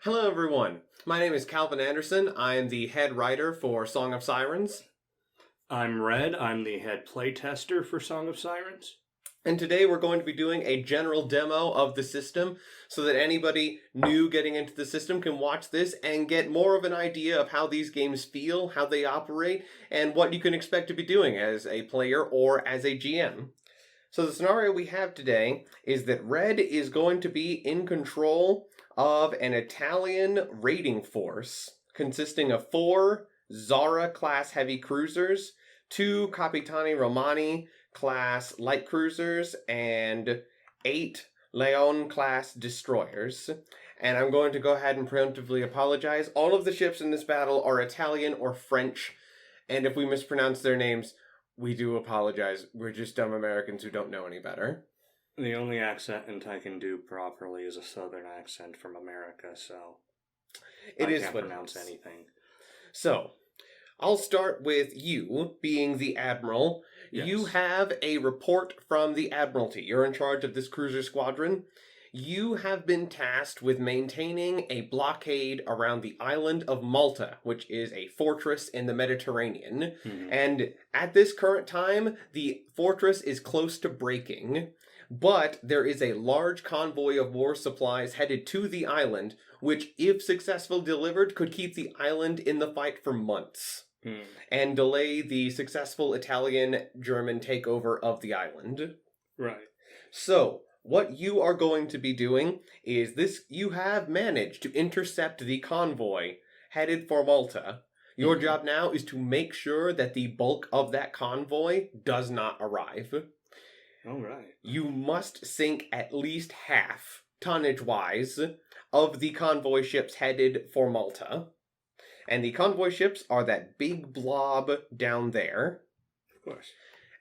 Hello, everyone. My name is Calvin Anderson. I am the head writer for Song of Sirens. I'm Red. I'm the head playtester for Song of Sirens. And today we're going to be doing a general demo of the system so that anybody new getting into the system can watch this and get more of an idea of how these games feel, how they operate, and what you can expect to be doing as a player or as a GM. So the scenario we have today is that Red is going to be in control of an Italian raiding force consisting of 4 Zara-class heavy cruisers, 2 Capitani Romani class light cruisers, and 8 Leon-class destroyers. And I'm going to go ahead and preemptively apologize. All of the ships in this battle are Italian or French, and if we mispronounce their names, we do apologize. We're just dumb Americans who don't know any better. The only accent I can do properly is a southern accent from America, so I can't pronounce anything. So, I'll start with you being the admiral. Yes. You have a report from the Admiralty. You're in charge of this cruiser squadron. You have been tasked with maintaining a blockade around the island of Malta, which is a fortress in the Mediterranean. Mm-hmm. And at this current time, the fortress is close to breaking, but there is a large convoy of war supplies headed to the island, which, if successfully delivered, could keep the island in the fight for months. And delay the successful Italian-German takeover of the island. Right. So, what you are going to be doing is this: you have managed to intercept the convoy headed for Malta. Your job now is to make sure that the bulk of that convoy does not arrive. All right. You must sink at least half, tonnage-wise, of the convoy ships headed for Malta. And the convoy ships are that big blob down there. Of course.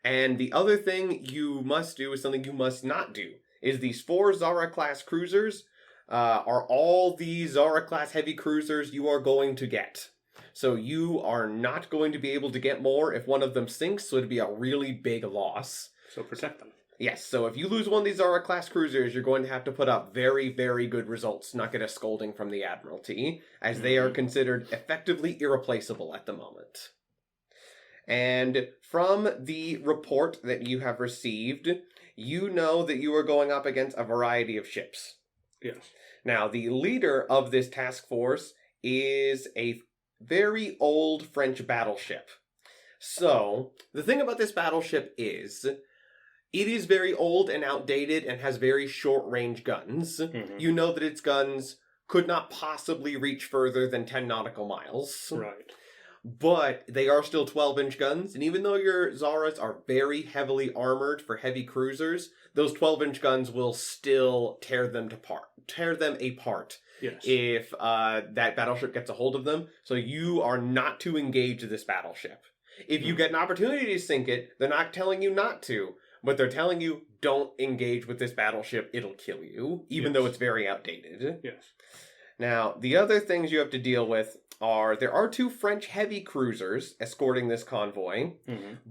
And the other thing you must do is something you must not do. Is these 4 Zara-class cruisers are all the Zara-class heavy cruisers you are going to get. So you are not going to be able to get more if one of them sinks, so it'd be a really big loss. So protect them. Yes, so if you lose one of these Zara-class cruisers, you're going to have to put up very, very good results, not get a scolding from the Admiralty, as they are considered effectively irreplaceable at the moment. And from the report that you have received, you know that you are going up against a variety of ships. Yes. Now, the leader of this task force is a very old French battleship. So, the thing about this battleship is, it is very old and outdated and has very short-range guns. You know that its guns could not possibly reach further than 10 nautical miles. Right. But they are still 12-inch guns, and even though your Zaras are very heavily armored for heavy cruisers, those 12-inch guns will still tear them apart. Yes. If that battleship gets a hold of them. So you are not to engage this battleship. If you get an opportunity to sink it, they're not telling you not to, but they're telling you, don't engage with this battleship, it'll kill you, even though it's very outdated. Yes. Now, the other things you have to deal with are, there are 2 French heavy cruisers escorting this convoy,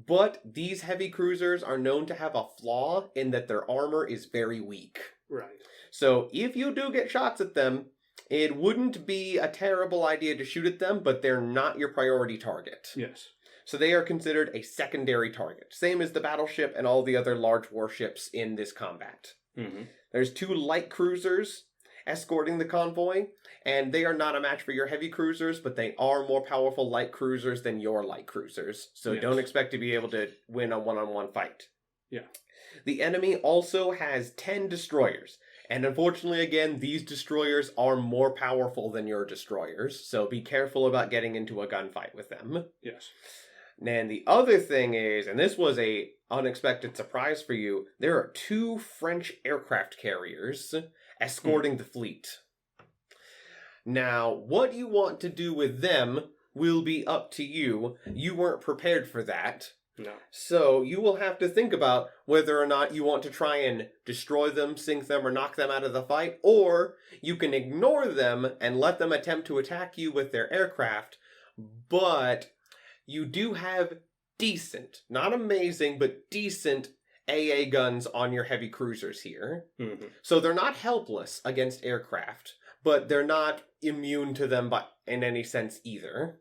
but these heavy cruisers are known to have a flaw in that their armor is very weak. Right. So, if you do get shots at them, it wouldn't be a terrible idea to shoot at them, but they're not your priority target. Yes. So they are considered a secondary target, same as the battleship and all the other large warships in this combat. There's 2 light cruisers escorting the convoy, and they are not a match for your heavy cruisers, but they are more powerful light cruisers than your light cruisers. So don't expect to be able to win a one-on-one fight. Yeah. The enemy also has 10 destroyers. And unfortunately, again, these destroyers are more powerful than your destroyers, so be careful about getting into a gunfight with them. Yes. And the other thing is, and this was a unexpected surprise for you, there are 2 French aircraft carriers escorting the fleet. Now, what you want to do with them will be up to you. You weren't prepared for that. No. So you will have to think about whether or not you want to try and destroy them, sink them, or knock them out of the fight, or you can ignore them and let them attempt to attack you with their aircraft, but you do have decent, not amazing, but decent AA guns on your heavy cruisers here. Mm-hmm. So they're not helpless against aircraft, but they're not immune to them in any sense either.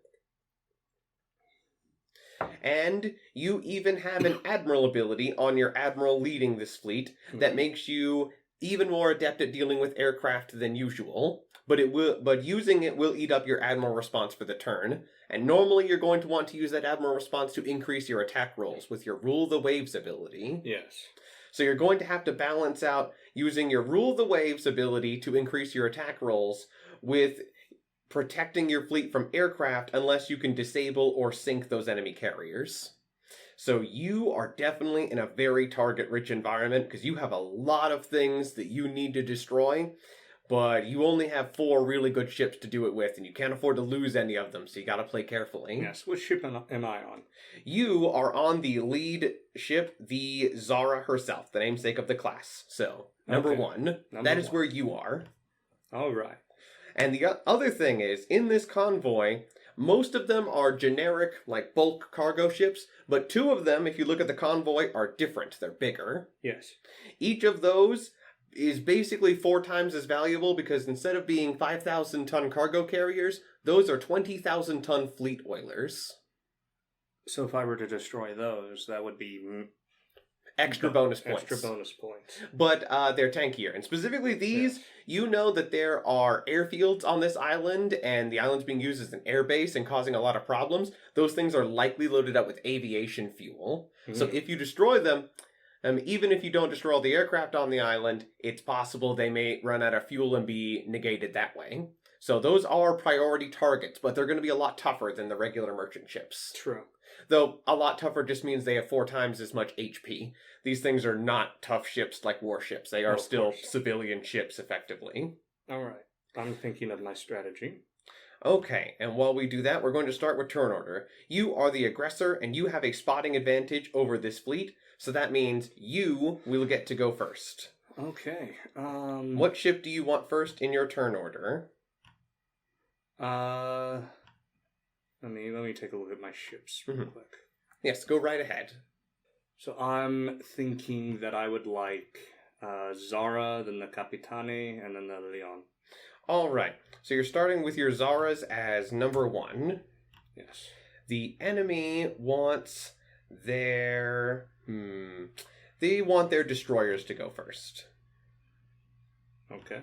And you even have an admiral ability on your admiral leading this fleet that makes you even more adept at dealing with aircraft than usual. But using it will eat up your admiral response for the turn. And normally you're going to want to use that admiral response to increase your attack rolls with your Rule the Waves ability. Yes. So you're going to have to balance out using your Rule the Waves ability to increase your attack rolls with protecting your fleet from aircraft unless you can disable or sink those enemy carriers. So you are definitely in a very target-rich environment because you have a lot of things that you need to destroy, but you only have 4 really good ships to do it with, and you can't afford to lose any of them, so you gotta play carefully. Yes, which ship am I on? You are on the lead ship, the Zara herself, the namesake of the class. So, number 1, that is where you are. All right. And the other thing is, in this convoy, most of them are generic, like, bulk cargo ships, but 2 of them, if you look at the convoy, are different. They're bigger. Yes. Each of those is basically 4 times as valuable because instead of being 5,000-ton cargo carriers, those are 20,000-ton fleet oilers. So if I were to destroy those, that would be extra bonus points. Extra bonus points. But they're tankier. And specifically these, you know that there are airfields on this island, and the island's being used as an airbase and causing a lot of problems. Those things are likely loaded up with aviation fuel. So if you destroy them, even if you don't destroy all the aircraft on the island, it's possible they may run out of fuel and be negated that way. So those are priority targets, but they're going to be a lot tougher than the regular merchant ships. True. Though a lot tougher just means they have 4 times as much HP. These things are not tough ships like warships. They are still civilian ships, effectively. All right. I'm thinking of my strategy. Okay, and while we do that, we're going to start with turn order. You are the aggressor, and you have a spotting advantage over this fleet, so that means you will get to go first. Okay. What ship do you want first in your turn order? Let me take a look at my ships real quick. Yes, go right ahead. So I'm thinking that I would like Zara, then the Capitani, and then the Leon. All right. So you're starting with your Zaras as number 1. Yes. The enemy wants their... They want their destroyers to go first. Okay.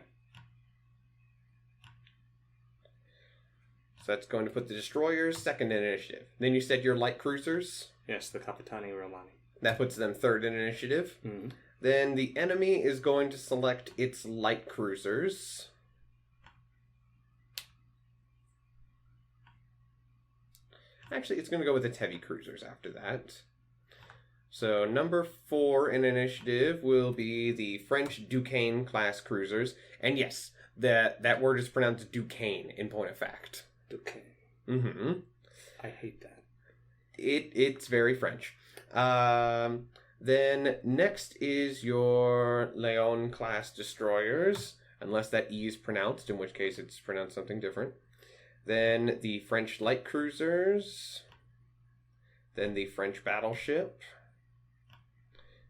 So that's going to put the destroyers second in initiative. Then you said your light cruisers? Yes, the Capitani Romani. That puts them third in initiative. Mm-hmm. Then the enemy is going to select its light cruisers. Actually, it's going to go with its heavy cruisers after that. So number 4 in initiative will be the French Duquesne class cruisers. And yes, that word is pronounced Duquesne in point of fact. Duquesne. Mm-hmm. I hate that. It's very French. Then next is your Leon class destroyers, unless that E is pronounced, in which case it's pronounced something different. Then the French light cruisers. Then the French battleship.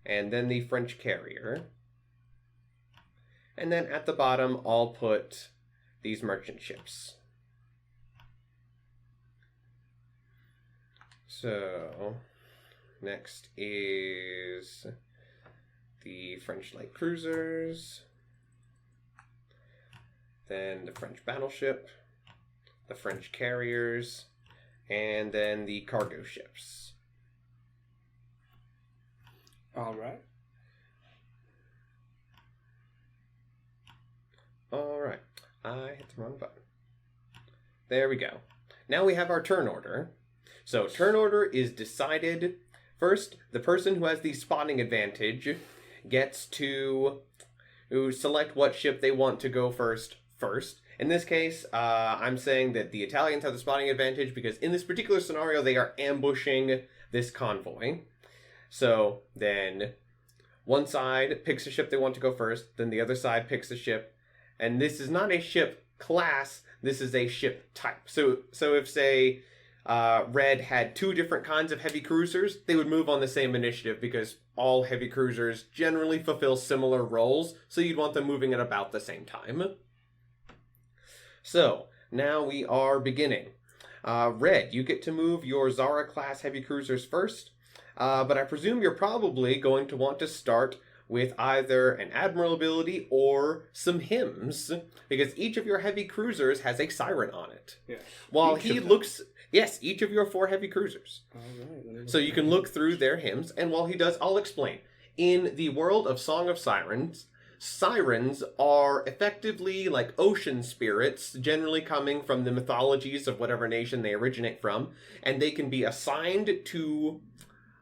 And then the French carrier. And then at the bottom, I'll put these merchant ships. So, next is the French light cruisers, then the French battleship, the French carriers, and then the cargo ships. All right. All right. I hit the wrong button. There we go. Now we have our turn order. So turn order is decided. First, the person who has the spotting advantage gets to select what ship they want to go first. In this case, I'm saying that the Italians have the spotting advantage because in this particular scenario, they are ambushing this convoy. So then one side picks a ship they want to go first, then the other side picks a ship. And this is not a ship class, this is a ship type. So if, say, Red had 2 different kinds of heavy cruisers, they would move on the same initiative because all heavy cruisers generally fulfill similar roles, so you'd want them moving at about the same time. So, now we are beginning. Red, you get to move your Zara-class heavy cruisers first, but I presume you're probably going to want to start with either an admiral ability or some hymns, because each of your heavy cruisers has a siren on it. Yes. While he looks... Yes, each of your 4 heavy cruisers. All right. So you can look through their hymns, and while he does, I'll explain. In the world of Song of Sirens, sirens are effectively like ocean spirits, generally coming from the mythologies of whatever nation they originate from, and they can be assigned to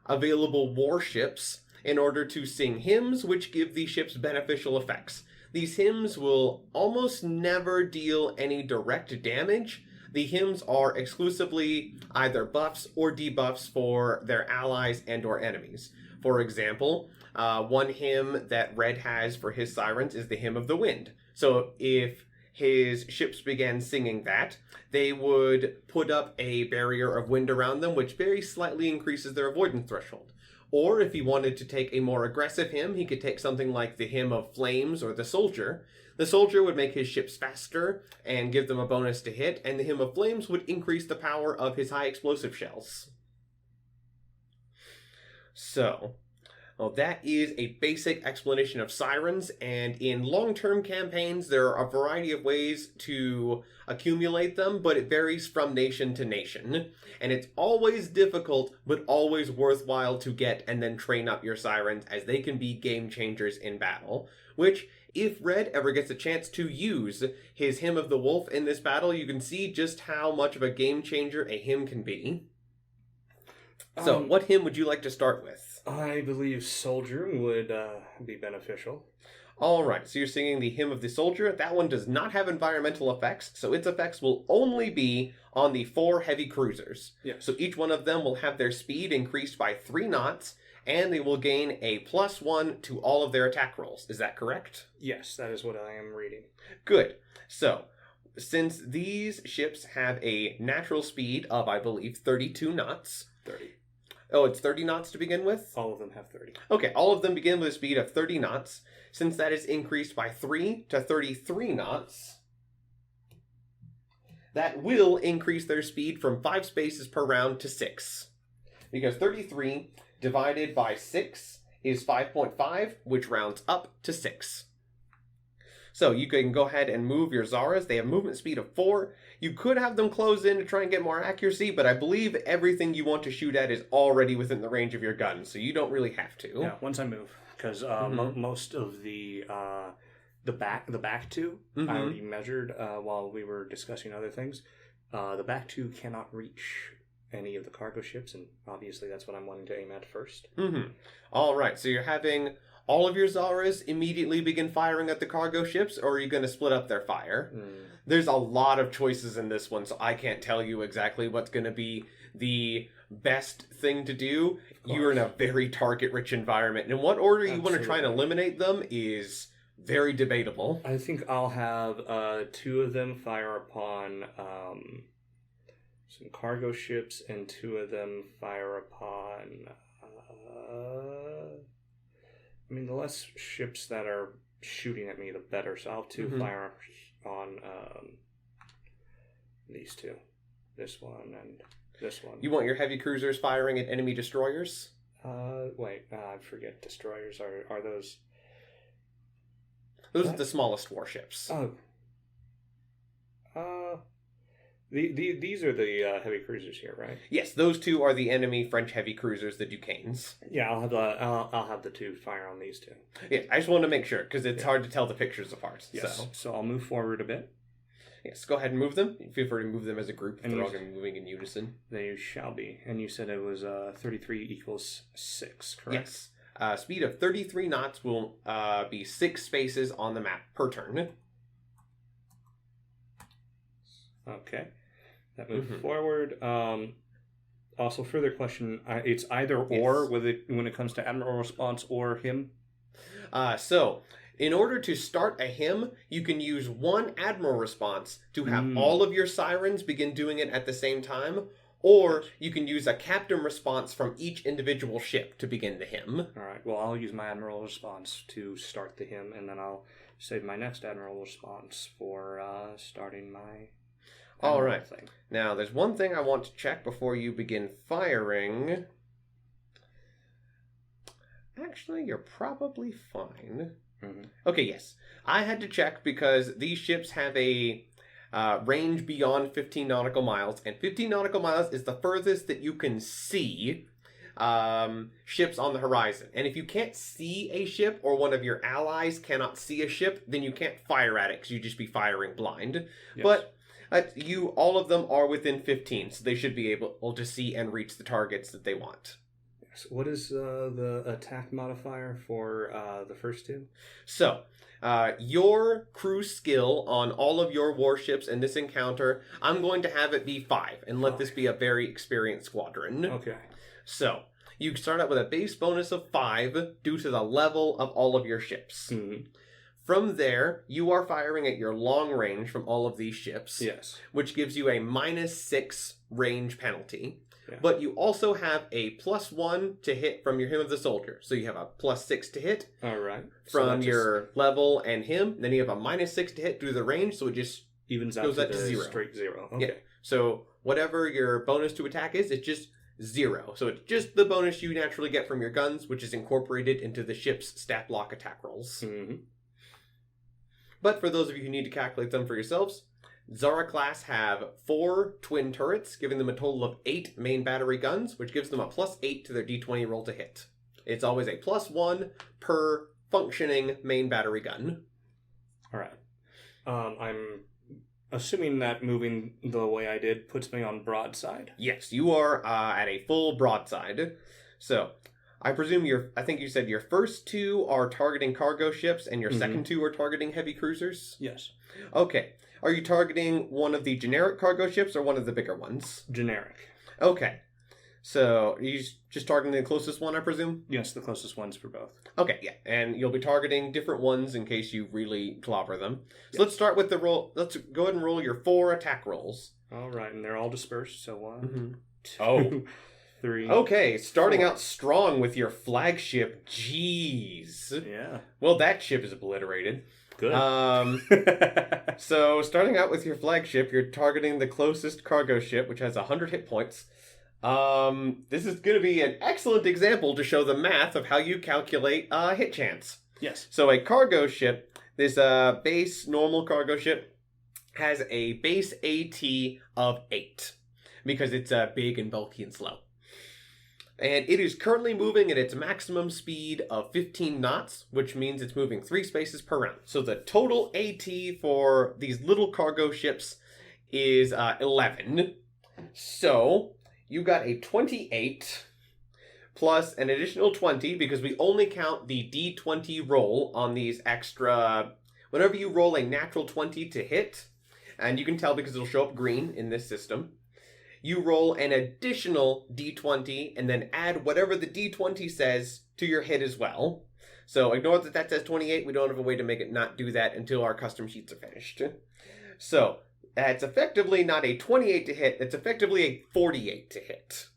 available warships in order to sing hymns which give the ships beneficial effects. These hymns will almost never deal any direct damage. The hymns are exclusively either buffs or debuffs for their allies and or enemies. For example, one hymn that Red has for his sirens is the Hymn of the Wind. So if his ships began singing that, they would put up a barrier of wind around them, which very slightly increases their avoidance threshold. Or if he wanted to take a more aggressive hymn, he could take something like the Hymn of Flames or the Soldier. The Soldier would make his ships faster and give them a bonus to hit, and the Hymn of Flames would increase the power of his high explosive shells. So, well, that is a basic explanation of sirens, and in long-term campaigns, there are a variety of ways to accumulate them, but it varies from nation to nation. And it's always difficult, but always worthwhile to get and then train up your sirens, as they can be game changers in battle, which, if Red ever gets a chance to use his Hymn of the Wolf in this battle, you can see just how much of a game changer a hymn can be. So, what hymn would you like to start with? I believe Soldier would be beneficial. Alright, so you're singing the Hymn of the Soldier. That one does not have environmental effects, so its effects will only be on the 4 heavy cruisers. Yes. So each one of them will have their speed increased by 3 knots, and they will gain a +1 to all of their attack rolls. Is that correct? Yes, that is what I am reading. Good. So, since these ships have a natural speed of, I believe, 32 knots... 30. Oh, it's 30 knots to begin with? All of them have 30. Okay, all of them begin with a speed of 30 knots. Since that is increased by 3 to 33 knots, that will increase their speed from 5 spaces per round to 6. Because 33 divided by 6 is 5.5, which rounds up to 6. So you can go ahead and move your Zaras. They have movement speed of 4. You could have them close in to try and get more accuracy, but I believe everything you want to shoot at is already within the range of your gun, so you don't really have to. Yeah, once I move, because most of the back 2 I already measured while we were discussing other things. The back 2 cannot reach any of the cargo ships, and obviously that's what I'm wanting to aim at first. All right, so you're having all of your Zaras immediately begin firing at the cargo ships, or are you going to split up their fire? There's a lot of choices in this one, so I can't tell you exactly what's going to be the best thing to do. You're in a very target-rich environment. In what order you want to try and eliminate them is very debatable. I think I'll have 2 of them fire upon some cargo ships, and 2 of them fire upon... I mean, the less ships that are shooting at me, the better. So I'll have 2 fire on these 2. This one and this one. You want your heavy cruisers firing at enemy destroyers? I forget. Destroyers are those... Those are the smallest warships. These are the heavy cruisers here, right? Yes, those 2 are the enemy French heavy cruisers, the Duquesnes. Yeah, I'll have the 2 fire on these 2. Yeah, I just want to make sure because it's hard to tell the pictures apart. Yes. So I'll move forward a bit. Yes, go ahead and move them. Feel free to move them as a group if they're all going to be moving in unison. They shall be. And you said it was 33 equals 6, correct? Yes. Speed of 33 knots will be 6 spaces on the map per turn. Okay. That moved forward. Also, further question. It's either or when it comes to Admiral Response or him. So, in order to start a hymn, you can use one Admiral Response to have all of your sirens begin doing it at the same time, or you can use a Captain Response from each individual ship to begin the hymn. All right. Well, I'll use my Admiral Response to start the hymn, and then I'll save my next admiral response for starting my All right. thing. Now, there's one thing I want to check before you begin firing. Actually, you're probably fine. Mm-hmm. Okay, yes. I had to check because these ships have a range beyond 15 nautical miles, and 15 nautical miles is the furthest that you can see ships on the horizon. And if you can't see a ship, or one of your allies cannot see a ship, then you can't fire at it because you'd just be firing blind. Yes. But all of them are within 15, so they should be able to see and reach the targets that they want. Yes. What is the attack modifier for the first two? So, your crew skill on all of your warships in this encounter, I'm going to have it be 5, and let this be a very experienced squadron. Okay. So, you start out with a base bonus of 5 due to the level of all of your ships. Mm-hmm. From there, you are firing at your long range from all of these ships. Yes. Which gives you a -6 range penalty. Yeah. But you also have a +1 to hit from your Hymn of the Soldier. So you have a +6 to hit. All right. From your level and him. Then you have a -6 to hit through the range. So it just evens out goes to up to 0. Straight 0. Okay. Yeah. So whatever your bonus to attack is, it's just 0. So it's just the bonus you naturally get from your guns, which is incorporated into the ship's stat block attack rolls. Mm-hmm. But for those of you who need to calculate them for yourselves, Zara class have 4 twin turrets, giving them a total of 8 main battery guns, which gives them a +8 to their d20 roll to hit. It's always a +1 per functioning main battery gun. All right. I'm assuming that moving the way I did puts me on broadside. Yes, you are at a full broadside. So, I presume I think you said your first 2 are targeting cargo ships, and your second 2 are targeting heavy cruisers? Yes. Okay. Are you targeting one of the generic cargo ships or one of the bigger ones? Generic. Okay. So, you just targeting the closest one, I presume? Yes, the closest ones for both. Okay, yeah. And you'll be targeting different ones in case you really clobber them. So Yes. let's start with the roll. Let's go ahead and roll your 4 attack rolls. All right, and they're all dispersed, so 1, Mm-hmm. 2, Oh. 3. Okay, starting 4. out strong with your flagship. Jeez. Yeah. Well, that ship is obliterated. Good. So, starting out with your flagship, you're targeting the closest cargo ship, which has 100 hit points. This is going to be an excellent example to show the math of how you calculate hit chance. Yes. So, a cargo ship, this base normal cargo ship, has a base AT of 8 because it's big and bulky and slow. And it is currently moving at its maximum speed of 15 knots, which means it's moving 3 spaces per round. So the total AT for these little cargo ships is 11. So you got a 28 plus an additional 20 because we only count the D20 roll on these extra... Whenever you roll a natural 20 to hit, and you can tell because it'll show up green in this system, you roll an additional d20 and then add whatever the d20 says to your hit as well. So ignore that says 28. We don't have a way to make it not do that until our custom sheets are finished. So it's effectively not a 28 to hit. It's effectively a 48 to hit.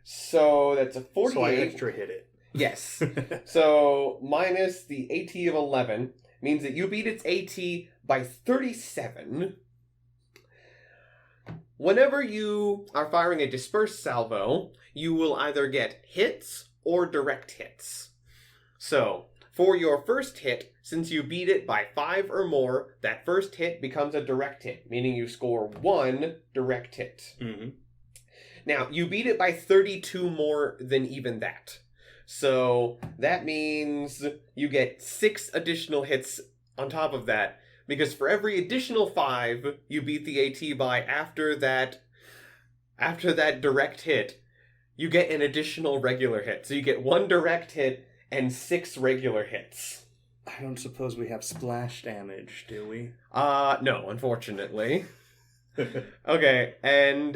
So that's a 48. So I extra hit it. Yes. So minus the AT of 11 means that you beat its AT by 37. Whenever you are firing a dispersed salvo, you will either get hits or direct hits. So, for your first hit, since you beat it by 5 or more, that first hit becomes a direct hit, meaning you score 1 direct hit. Mm-hmm. Now, you beat it by 32 more than even that. So, that means you get 6 additional hits on top of that. Because for every additional 5 you beat the AT by after that direct hit, you get an additional regular hit. So you get 1 direct hit and 6 regular hits. I don't suppose we have splash damage, do we? No, unfortunately. Okay, and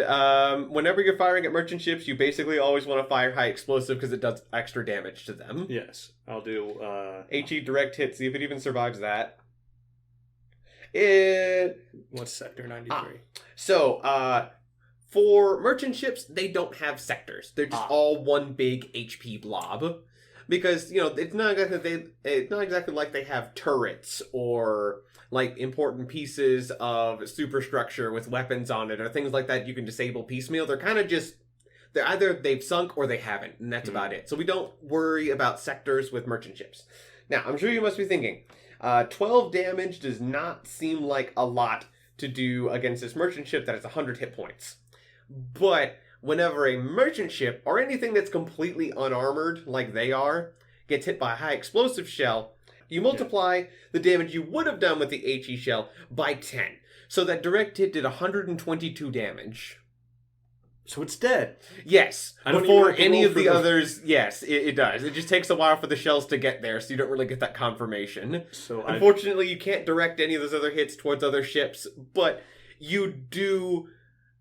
whenever you're firing at merchant ships, you basically always want to fire high explosive because it does extra damage to them. Yes, I'll do... HE direct hit, see if it even survives that. What's Sector 93? So, For merchant ships, they don't have sectors. They're just Ah. all one big HP blob. Because, it's not exactly like they have turrets or like important pieces of superstructure with weapons on it or things like that you can disable piecemeal. They're kind of just they're either they've sunk or they haven't, and that's about it. So we don't worry about sectors with merchant ships. Now, I'm sure you must be thinking, 12 damage does not seem like a lot to do against this merchant ship that has 100 hit points. But whenever a merchant ship, or anything that's completely unarmored, like they are, gets hit by a high explosive shell, you multiply the damage you would have done with the HE shell by 10. So that direct hit did 122 damage. So it's dead. Yes. I don't Before even have to any roll of for the the- others, yes, it does. It just takes a while for the shells to get there, so you don't really get that confirmation. So Unfortunately, you can't direct any of those other hits towards other ships, but you do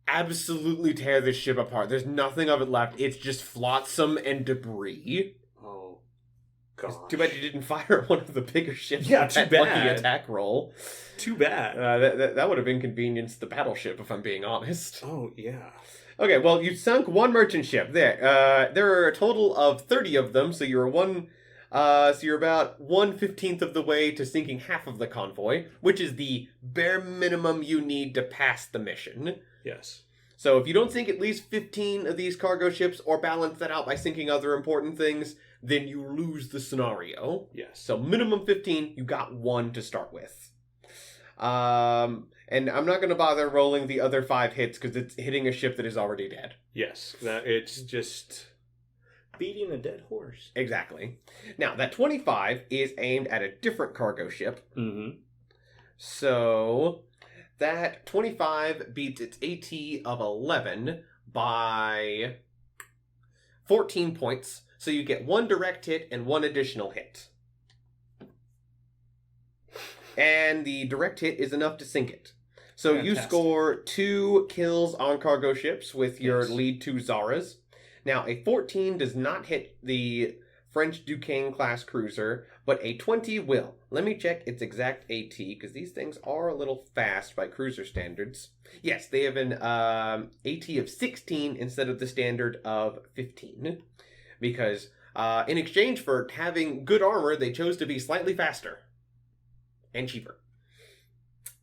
absolutely tear this ship apart. There's nothing of it left. It's just flotsam and debris. Oh, gosh. It's too bad you didn't fire at one of the bigger ships. Yeah, with too that lucky bad. attack roll. Too bad. That would have inconvenienced the battleship, if I'm being honest. Oh, yeah. Okay, well, you sunk one merchant ship. There are a total of 30 of them, so you're about 1/15 of the way to sinking half of the convoy, which is the bare minimum you need to pass the mission. Yes. So if you don't sink at least 15 of these cargo ships, or balance that out by sinking other important things, then you lose the scenario. Yes. So minimum 15, you got one to start with. And I'm not going to bother rolling the other 5 hits because it's hitting a ship that is already dead. Yes. It's just beating a dead horse. Exactly. Now, that 25 is aimed at a different cargo ship. Mm-hmm. So that 25 beats its AT of 11 by 14 points. So you get 1 direct hit and 1 additional hit. And the direct hit is enough to sink it. So you Fantastic. score 2 kills on cargo ships with your Yes. lead 2 Zaras. Now, a 14 does not hit the French Duquesne class cruiser, but a 20 will. Let me check its exact AT, because these things are a little fast by cruiser standards. Yes, they have an AT of 16 instead of the standard of 15. Because in exchange for having good armor, they chose to be slightly faster. And cheaper.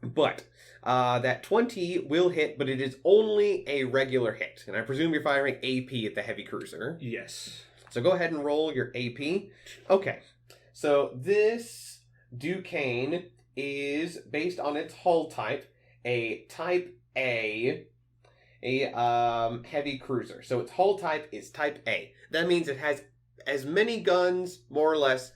But that 20 will hit, but it is only a regular hit. And I presume you're firing AP at the heavy cruiser. Yes. So go ahead and roll your AP. Okay. So this Duquesne is, based on its hull type, a Type A, heavy cruiser. So its hull type is Type A. That means it has as many guns, more or less,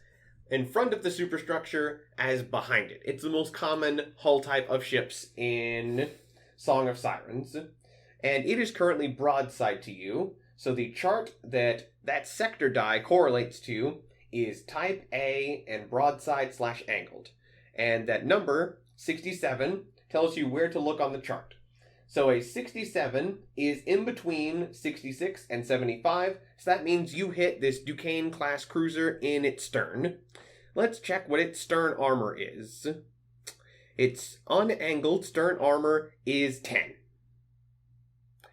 in front of the superstructure as behind it. It's the most common hull type of ships in Song of Sirens. And it is currently broadside to you. So the chart that sector die correlates to is Type A and broadside/angled. And that number, 67, tells you where to look on the chart. So a 67 is in between 66 and 75, so that means you hit this Duquesne class cruiser in its stern. Let's check what its stern armor is. Its unangled stern armor is 10.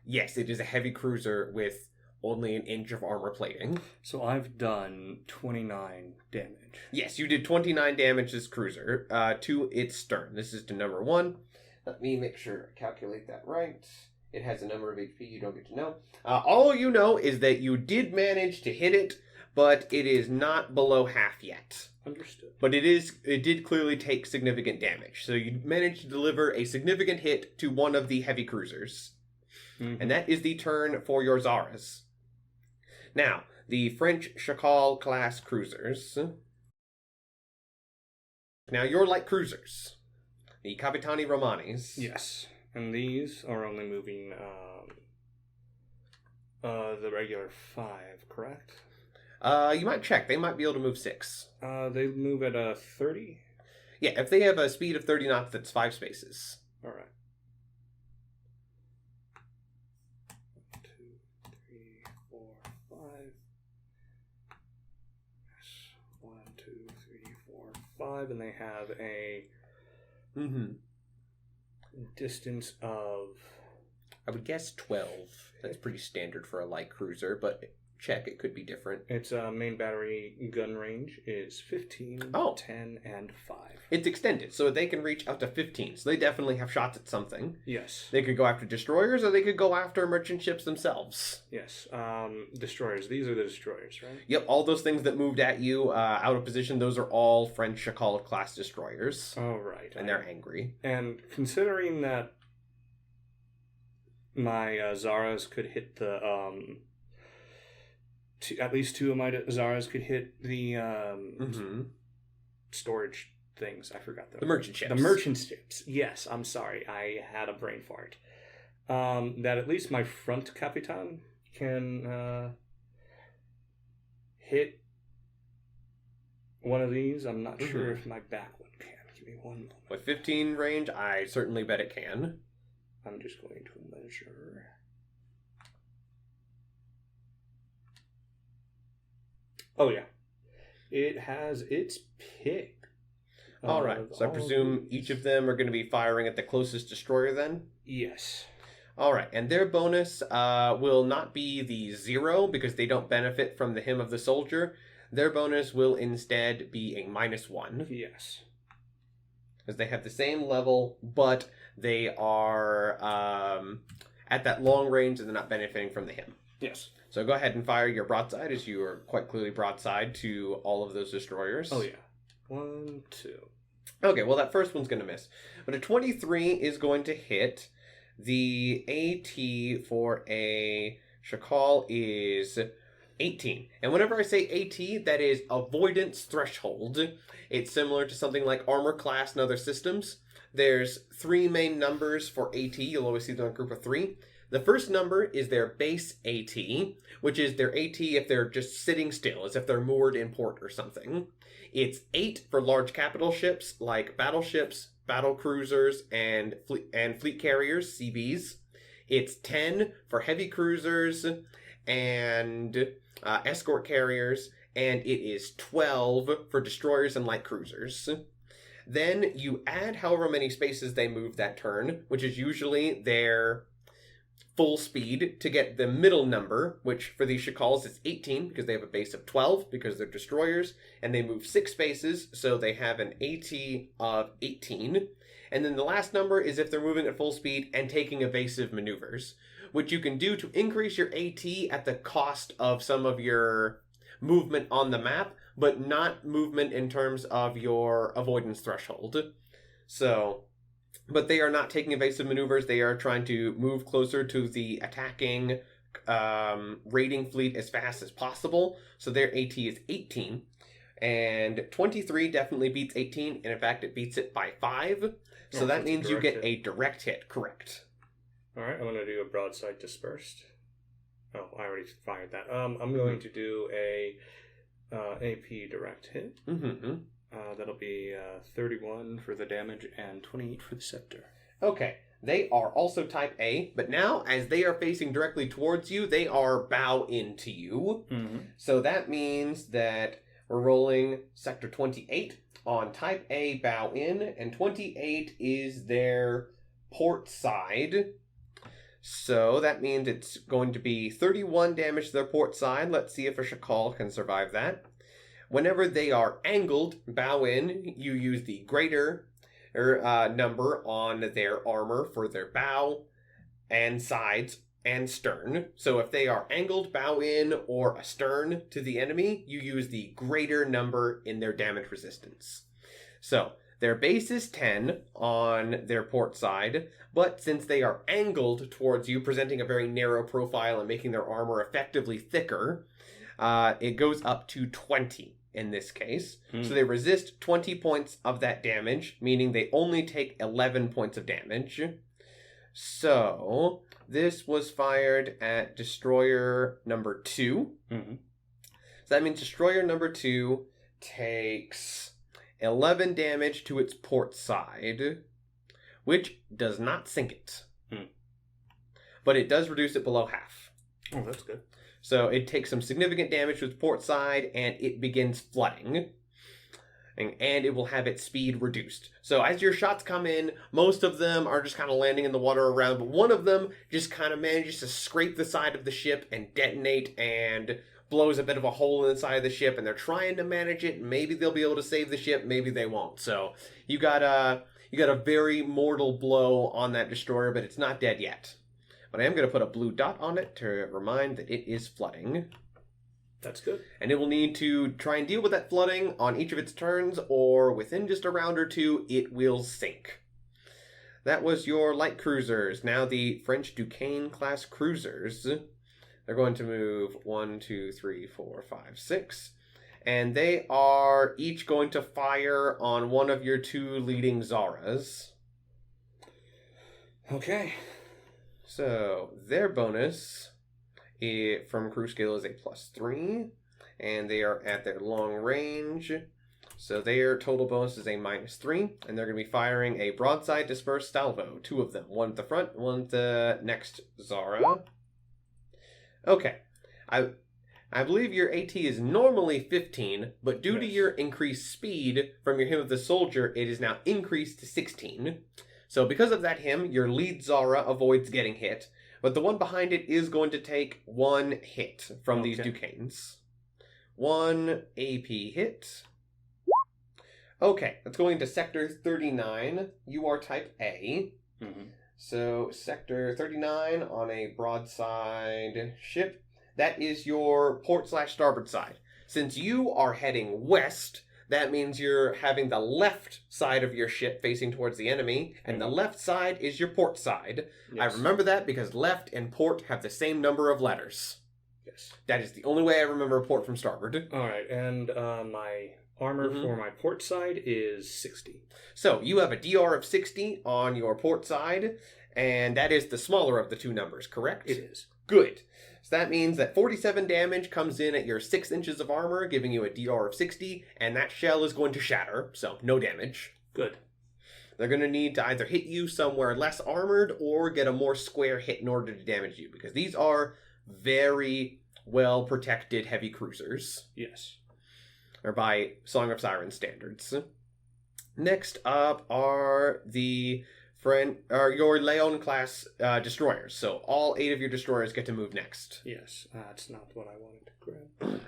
Yes, it is a heavy cruiser with only an inch of armor plating. So I've done 29 damage. Yes, you did 29 damage this cruiser to its stern. This is to number 1. Let me make sure I calculate that right. It has a number of HP you don't get to know. All you know is that you did manage to hit it, but it is not below half yet. Understood. But it did clearly take significant damage. So you managed to deliver a significant hit to one of the heavy cruisers. Mm-hmm. And that is the turn for your Zaras. Now, the French Chacal class cruisers. Now, your light cruisers. The Capitani Romanis. Yes. And these are only moving the regular 5, correct? You might check. They might be able to move 6. They move at 30? Yeah, if they have a speed of 30 knots, that's 5 spaces. All right. 1, 2, 3, 4, 5. Yes. 1, 2, 3, 4, 5. And they have a distance of I would guess 12. That's pretty standard for a light cruiser, but check, it could be different. Its main battery gun range is 15, 10, and 5. It's extended, so they can reach up to 15, so they definitely have shots at something. Yes. They could go after destroyers, or they could go after merchant ships themselves. Yes. Destroyers. These are the destroyers, right? Yep, all those things that moved at you out of position, those are all French Chacal-class destroyers. Oh, right. And they're angry. And considering that my Zaras could hit the... at least 2 of my Zaras could hit the storage things. I forgot the merchant ships. The merchant ships. Yes, I'm sorry. I had a brain fart. That at least my front Capitan can hit one of these. I'm not sure if my back one can. Give me one moment. With 15 range, I certainly bet it can. I'm just going to measure... Oh, yeah. It has its pick. All right. So I presume each of them are going to be firing at the closest destroyer then? Yes. All right. And their bonus will not be the 0 because they don't benefit from the Hymn of the Soldier. Their bonus will instead be a -1. Yes. Because they have the same level, but they are at that long range and they're not benefiting from the hymn. Yes. So go ahead and fire your broadside, as you are quite clearly broadside to all of those destroyers. Oh, yeah. 1, 2. Okay, well, that first one's going to miss. But a 23 is going to hit. The AT for a Chacal is 18. And whenever I say AT, that is avoidance threshold. It's similar to something like armor class and other systems. There's 3 main numbers for AT. You'll always see them in a group of 3. The first number is their base AT, which is their AT if they're just sitting still, as if they're moored in port or something. It's 8 for large capital ships like battleships, battle cruisers, and fleet carriers, CBs. It's 10 for heavy cruisers and escort carriers, and it is 12 for destroyers and light cruisers. Then you add however many spaces they move that turn, which is usually their full speed, to get the middle number, which for these Chacals is 18 because they have a base of 12 because they're destroyers, and they move 6 spaces, so they have an AT of 18. And then the last number is if they're moving at full speed and taking evasive maneuvers, which you can do to increase your AT at the cost of some of your movement on the map, but not movement in terms of your avoidance threshold. So... But they are not taking evasive maneuvers. They are trying to move closer to the attacking raiding fleet as fast as possible. So their AT is 18. And 23 definitely beats 18. And in fact, it beats it by 5. So that means you get a direct hit. Correct. All right, I'm going to do a broadside dispersed. Oh, I already fired that. I'm going to do a AP direct hit. That'll be 31 for the damage and 28 for the scepter. Okay. They are also type A, but now, as they are facing directly towards you, they are bow into you. So that means that we're rolling sector 28 on type A bow in, and 28 is their port side. So that means it's going to be 31 damage to their port side. Let's see if a Chacal can survive that. Whenever they are angled, bow in, you use the greater number on their armor for their bow and sides and stern. So if they are angled, bow in, or astern to the enemy, you use the greater number in their damage resistance. So their base is 10 on their port side, but since they are angled towards you, presenting a very narrow profile and making their armor effectively thicker, it goes up to 20. In this case. So they resist 20 points of that damage, meaning they only take 11 points of damage. So this was fired at destroyer number 2. So that means destroyer number 2 takes 11 damage to its port side, which does not sink it. But it does reduce it below half. Oh, that's good. So it takes some significant damage to its port side, and it begins flooding. and it will have its speed reduced. So as your shots come in, most of them are just kind of landing in the water around, but one of them just kind of manages to scrape the side of the ship and detonate and blows a bit of a hole in the side of the ship, and they're trying to manage it. Maybe they'll be able to save the ship, maybe they won't. So you got a very mortal blow on that destroyer, but it's not dead yet. But I am going to put a blue dot on it to remind that it is flooding. That's good. And it will need to try and deal with that flooding on each of its turns, or within just a round or two, it will sink. That was your light cruisers. Now the French Duquesne class cruisers. They're going to move 1, 2, 3, 4, 5, 6. And they are each going to fire on one of your 2 leading Zaras. Okay. So their bonus from crew skill is a +3, and they are at their long range. So their total bonus is a -3, and they're going to be firing a broadside dispersed salvo, 2 of them, one at the front, one at the next Zara. Okay, I believe your AT is normally 15, but due to your increased speed from your Hymn of the Soldier, it is now increased to 16. So because of that hymn, your lead Zara avoids getting hit, but the one behind it is going to take 1 hit from these Duquesnes. 1 AP hit. Okay, let's go into Sector 39. You are Type A. Mm-hmm. So Sector 39 on a broadside ship. That is your port/starboard side. Since you are heading west, that means you're having the left side of your ship facing towards the enemy, and the left side is your port side. Yes. I remember that because left and port have the same number of letters. Yes. That is the only way I remember port from starboard. All right, and my armor for my port side is 60. So you have a DR of 60 on your port side, and that is the smaller of the 2 numbers, correct? It is. Good. So that means that 47 damage comes in at your 6 inches of armor, giving you a DR of 60, and that shell is going to shatter, so no damage. Good. They're going to need to either hit you somewhere less armored or get a more square hit in order to damage you, because these are very well protected heavy cruisers. Yes. Or by Song of Sirens standards. Next up are your Leon class destroyers. So all 8 of your destroyers get to move next. Yes, that's not what I wanted to grab.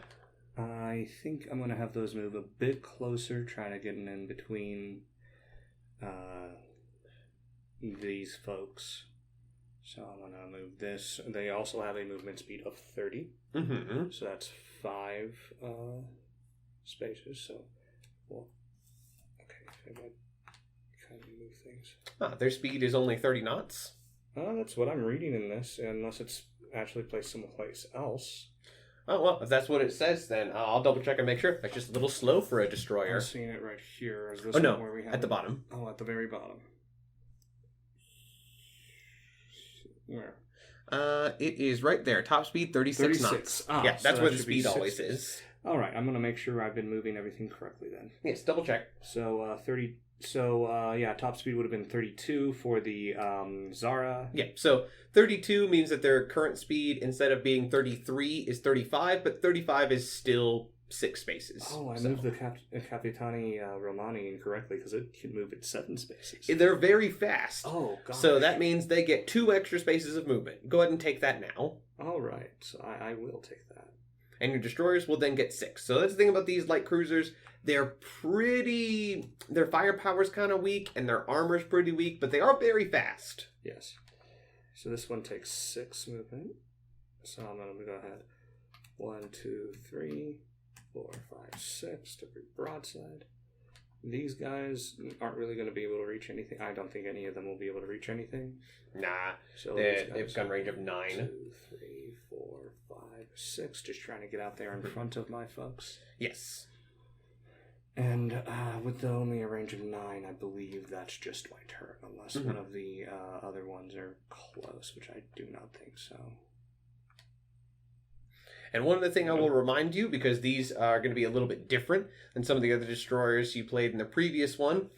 I think I'm going to have those move a bit closer, trying to get in between these folks. So I'm going to move this. They also have a movement speed of 30. Mm-hmm. So that's 5 spaces. So, well, okay, if I kind of move things. Their speed is only 30 knots. That's what I'm reading in this, unless it's actually placed someplace else. Oh, well, if that's what it says, then I'll double check and make sure. That's just a little slow for a destroyer. I'm seeing it right here. Is this no, where we have at the bottom. Oh, at the very bottom. Where? It is right there. Top speed 36 knots. Yeah, that's where the speed always is. All right, I'm going to make sure I've been moving everything correctly then. Yes, double check. So 30. So yeah, top speed would have been 32 for the Zara. Yeah, so 32 means that their current speed, instead of being 33, is 35, but 35 is still 6 spaces. Oh, I moved the Capitani Romani incorrectly because it can move at 7 spaces. They're very fast. Oh, gosh. So that means they get 2 extra spaces of movement. Go ahead and take that now. All right, so I will take that. And your destroyers will then get 6. So that's the thing about these light cruisers. Their firepower's kind of weak, and their armor's pretty weak, but they are very fast. Yes. So this one takes 6 movement. So I'm going to go ahead. 1, 2, 3, 4, 5, 6 to be broadside. These guys aren't really going to be able to reach anything. I don't think any of them will be able to reach anything. Nah. So they've gun range of 9. 2, 3, 4, 5, 6. Just trying to get out there in front of my folks. Yes. And with only a range of 9, I believe that's just my turn, unless one of the other ones are close, which I do not think so. And one other thing I will remind you, because these are going to be a little bit different than some of the other destroyers you played in the previous one,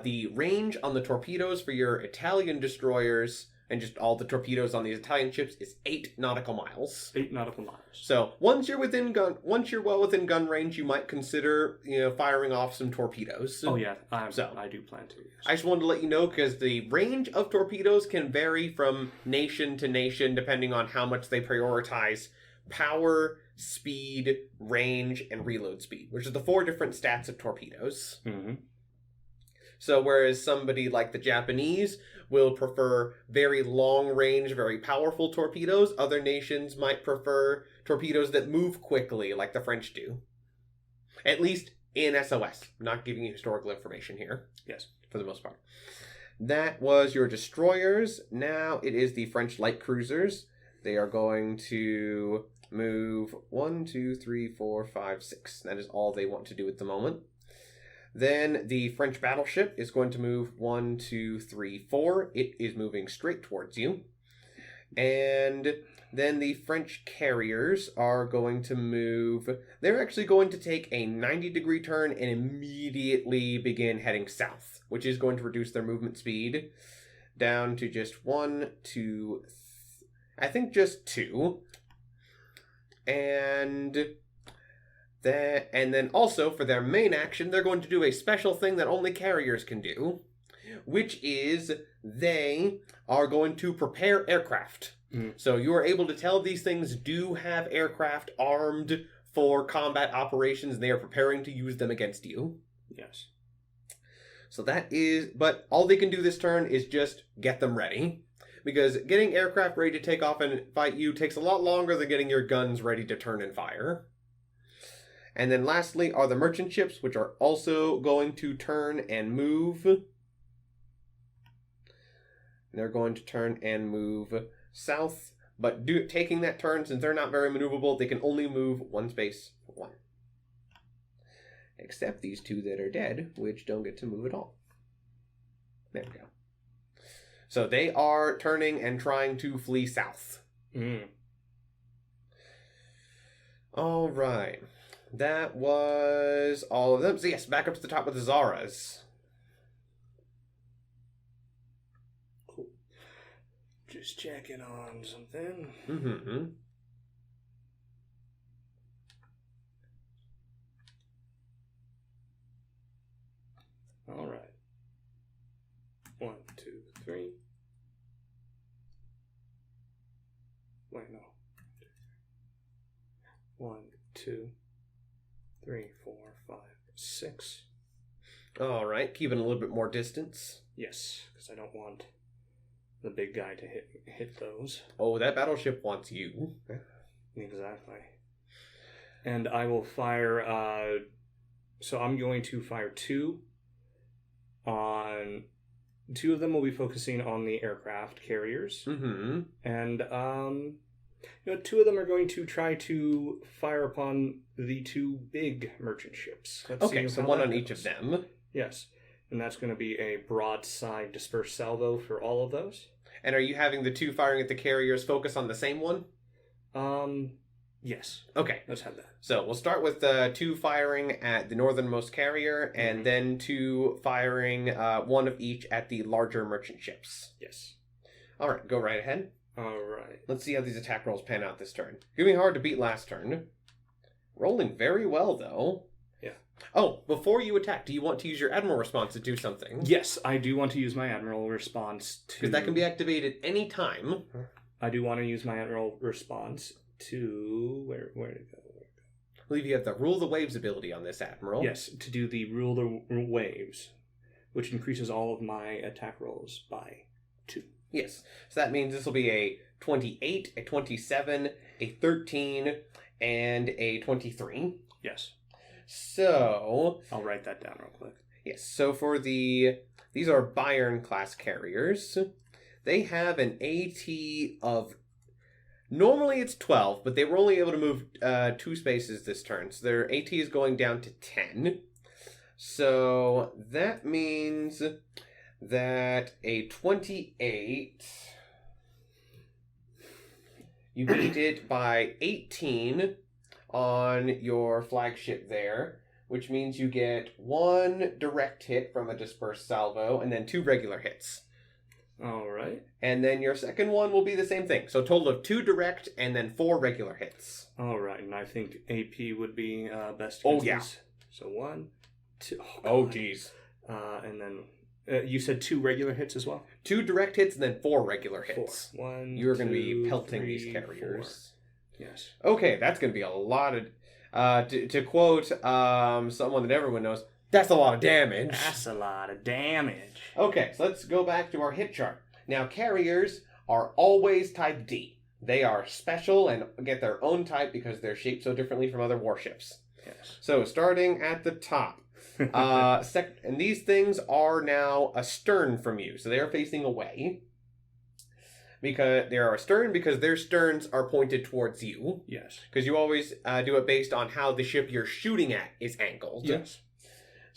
the range on the torpedoes for your Italian destroyers and just all the torpedoes on these Italian ships is 8 nautical miles. 8 nautical miles. So once you're well within gun range, you might consider firing off some torpedoes. Oh yeah, I do plan to. Yes. I just wanted to let you know because the range of torpedoes can vary from nation to nation depending on how much they prioritize power, speed, range, and reload speed, which is the 4 different stats of torpedoes. Mm-hmm. So whereas somebody like the Japanese will prefer very long range, very powerful torpedoes, other nations might prefer torpedoes that move quickly like the French do. At least in SOS. I'm not giving you historical information here. Yes. For the most part. That was your destroyers. Now it is the French light cruisers. They are going to move 1, 2, 3, 4, 5, 6. That is all they want to do at the moment. Then the French battleship is going to move 1, 2, 3, 4. It is moving straight towards you. And then the French carriers are going to move. They're actually going to take a 90-degree turn and immediately begin heading south, which is going to reduce their movement speed down to just 1, 2, I think just 2. And then also for their main action, they're going to do a special thing that only carriers can do, which is they are going to prepare aircraft. So you are able to tell these things do have aircraft armed for combat operations, and they are preparing to use them against you. Yes. So but all they can do this turn is just get them ready. Because getting aircraft ready to take off and fight you takes a lot longer than getting your guns ready to turn and fire. And then lastly are the merchant ships, which are also going to turn and move. They're going to turn and move south, but taking that turn, since they're not very maneuverable, they can only move 1 space for 1. Except these 2 that are dead, which don't get to move at all. There we go. So they are turning and trying to flee south. All right. That was all of them. So yes, back up to the top with the Zaras. Cool. Just checking on something. Mm-hmm. All right. 1, 2, 3. Wait, no. 1, 2, 3, 4, 5, 6. All right, keeping a little bit more distance. Yes, because I don't want the big guy to hit those. Oh, that battleship wants you. Exactly. And I will fire. So I'm going to fire 2 on. 2 of them will be focusing on the aircraft carriers. Mm-hmm. And 2 of them are going to try to fire upon the 2 big merchant ships. Okay, so 1 on each of them. Yes. And that's going to be a broadside dispersed salvo for all of those. And are you having the 2 firing at the carriers focus on the same one? Yes. Okay. Let's have that. So we'll start with 2 firing at the northernmost carrier, and then 2 firing 1 of each at the larger merchant ships. Yes. All right, go right ahead. All right. Let's see how these attack rolls pan out this turn. Gonna be hard to beat last turn. Rolling very well, though. Yeah. Oh, before you attack, do you want to use your Admiral response to do something? Yes, I do want to use my Admiral response to... Because that can be activated any time. I do want to use my Admiral response to... Where did it go? I believe you have the Rule the Waves ability on this Admiral. Yes, to do the Rule the Waves, which increases all of my attack rolls by 2. Yes. So that means this will be a 28, a 27, a 13, and a 23. Yes. So... I'll write that down real quick. Yes, so for these are Bayern class carriers. They have an AT of... Normally it's 12, but they were only able to move 2 spaces this turn. So their AT is going down to 10. So that means that a 28... You beat it by 18 on your flagship there, which means you get 1 direct hit from a dispersed salvo and then 2 regular hits. All right. And then your second one will be the same thing. So a total of 2 direct and then 4 regular hits. All right, and I think AP would be best. Oh, yeah. These. So 1, 2. Oh, geez. And then you said 2 regular hits as well? 2 direct hits and then 4 regular hits. 4. 1, You're going to be 2, pelting 3, these carriers. 4. Yes. Okay, that's going to be a lot of... to quote someone that everyone knows, that's a lot of damage. That's a lot of damage. Okay, so let's go back to our hit chart. Now, carriers are always type D. They are special and get their own type because they're shaped so differently from other warships. Yes. So, starting at the top. And these things are now astern from you, so they are facing away. Because they are astern because their sterns are pointed towards you. Yes. Because you always do it based on how the ship you're shooting at is angled. Yes.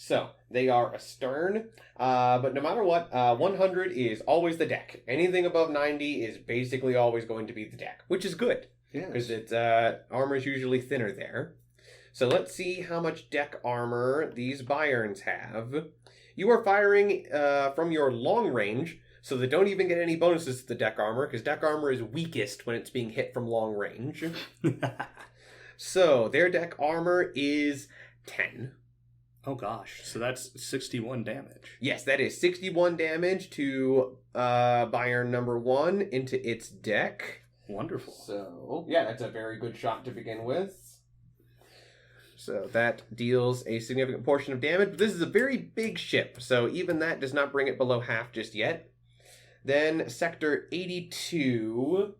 So, they are astern, but no matter what, 100 is always the deck. Anything above 90 is basically always going to be the deck, which is good. Because it's armor is usually thinner there. So let's see how much deck armor these Bayerns have. You are firing from your long range, so they don't even get any bonuses to the deck armor, because deck armor is weakest when it's being hit from long range. So, their deck armor is 10. Oh gosh, so that's 61 damage. Yes, that is 61 damage to Bayern number 1 into its deck. Wonderful. So, yeah, that's a very good shot to begin with. So that deals a significant portion of damage, but this is a very big ship, so even that does not bring it below half just yet. Then Sector 82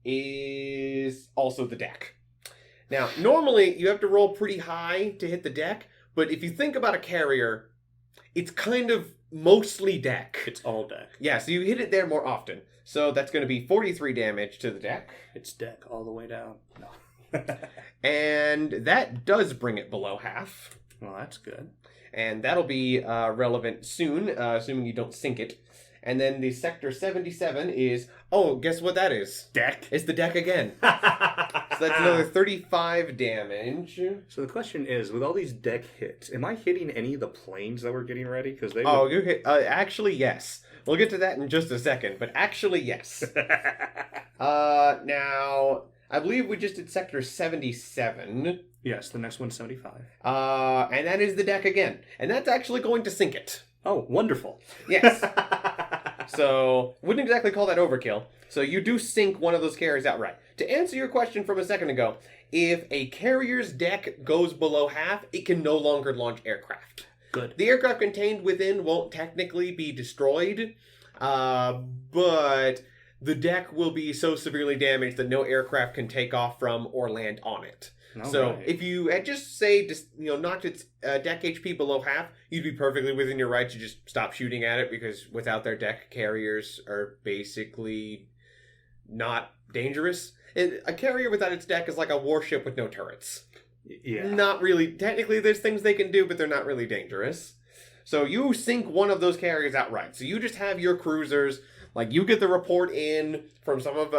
is also the deck. Now, normally you have to roll pretty high to hit the deck, but if you think about a carrier, it's kind of mostly deck. It's all deck. Yeah, so you hit it there more often. So that's going to be 43 damage to the deck. It's deck all the way down. No. And that does bring it below half. Well, that's good. And that'll be relevant soon, assuming you don't sink it. And then the Sector 77 is... Oh, guess what that is? Deck. It's the deck again. So that's another 35 damage. So the question is, with all these deck hits, am I hitting any of the planes that we're getting ready? Because they. Oh, you hit. Actually, yes. We'll get to that in just a second. But actually, yes. Now, I believe we just did Sector 77. Yes, the next one's 75. And that is the deck again. And that's actually going to sink it. Oh, wonderful. Yes. So, wouldn't exactly call that overkill. So you do sink one of those carriers outright. To answer your question from a second ago, if a carrier's deck goes below half, it can no longer launch aircraft. Good. The aircraft contained within won't technically be destroyed, but the deck will be so severely damaged that no aircraft can take off from or land on it. So if you had just say, knocked its deck HP below half, you'd be perfectly within your right to just stop shooting at it, because without their deck, carriers are basically not dangerous. A carrier without its deck is like a warship with no turrets. Yeah. Not really. Technically, there's things they can do, but they're not really dangerous. So you sink one of those carriers outright. So you just have your cruisers, like you get the report in from some of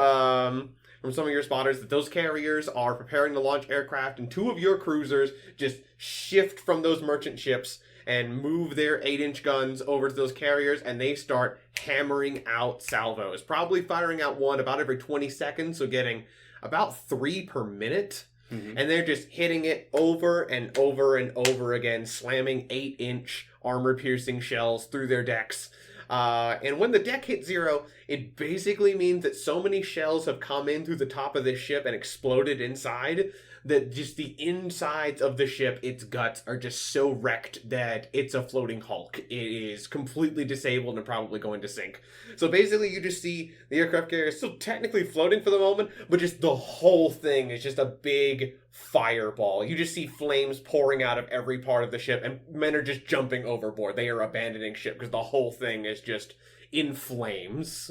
your spotters that those carriers are preparing to launch aircraft, and 2 of your cruisers just shift from those merchant ships and move their 8-inch guns over to those carriers, and they start hammering out salvos, probably firing out one about every 20 seconds, so getting about 3 per minute. Mm-hmm. And they're just hitting it over and over and over again, slamming 8-inch armor-piercing shells through their decks. And when the deck hits 0, it basically means that so many shells have come in through the top of this ship and exploded inside that just the insides of the ship, its guts, are just so wrecked that it's a floating hulk. It is completely disabled and probably going to sink. So basically you just see the aircraft carrier still technically floating for the moment, but just the whole thing is just a big fireball. You just see flames pouring out of every part of the ship, and men are just jumping overboard. They are abandoning ship because the whole thing is just in flames.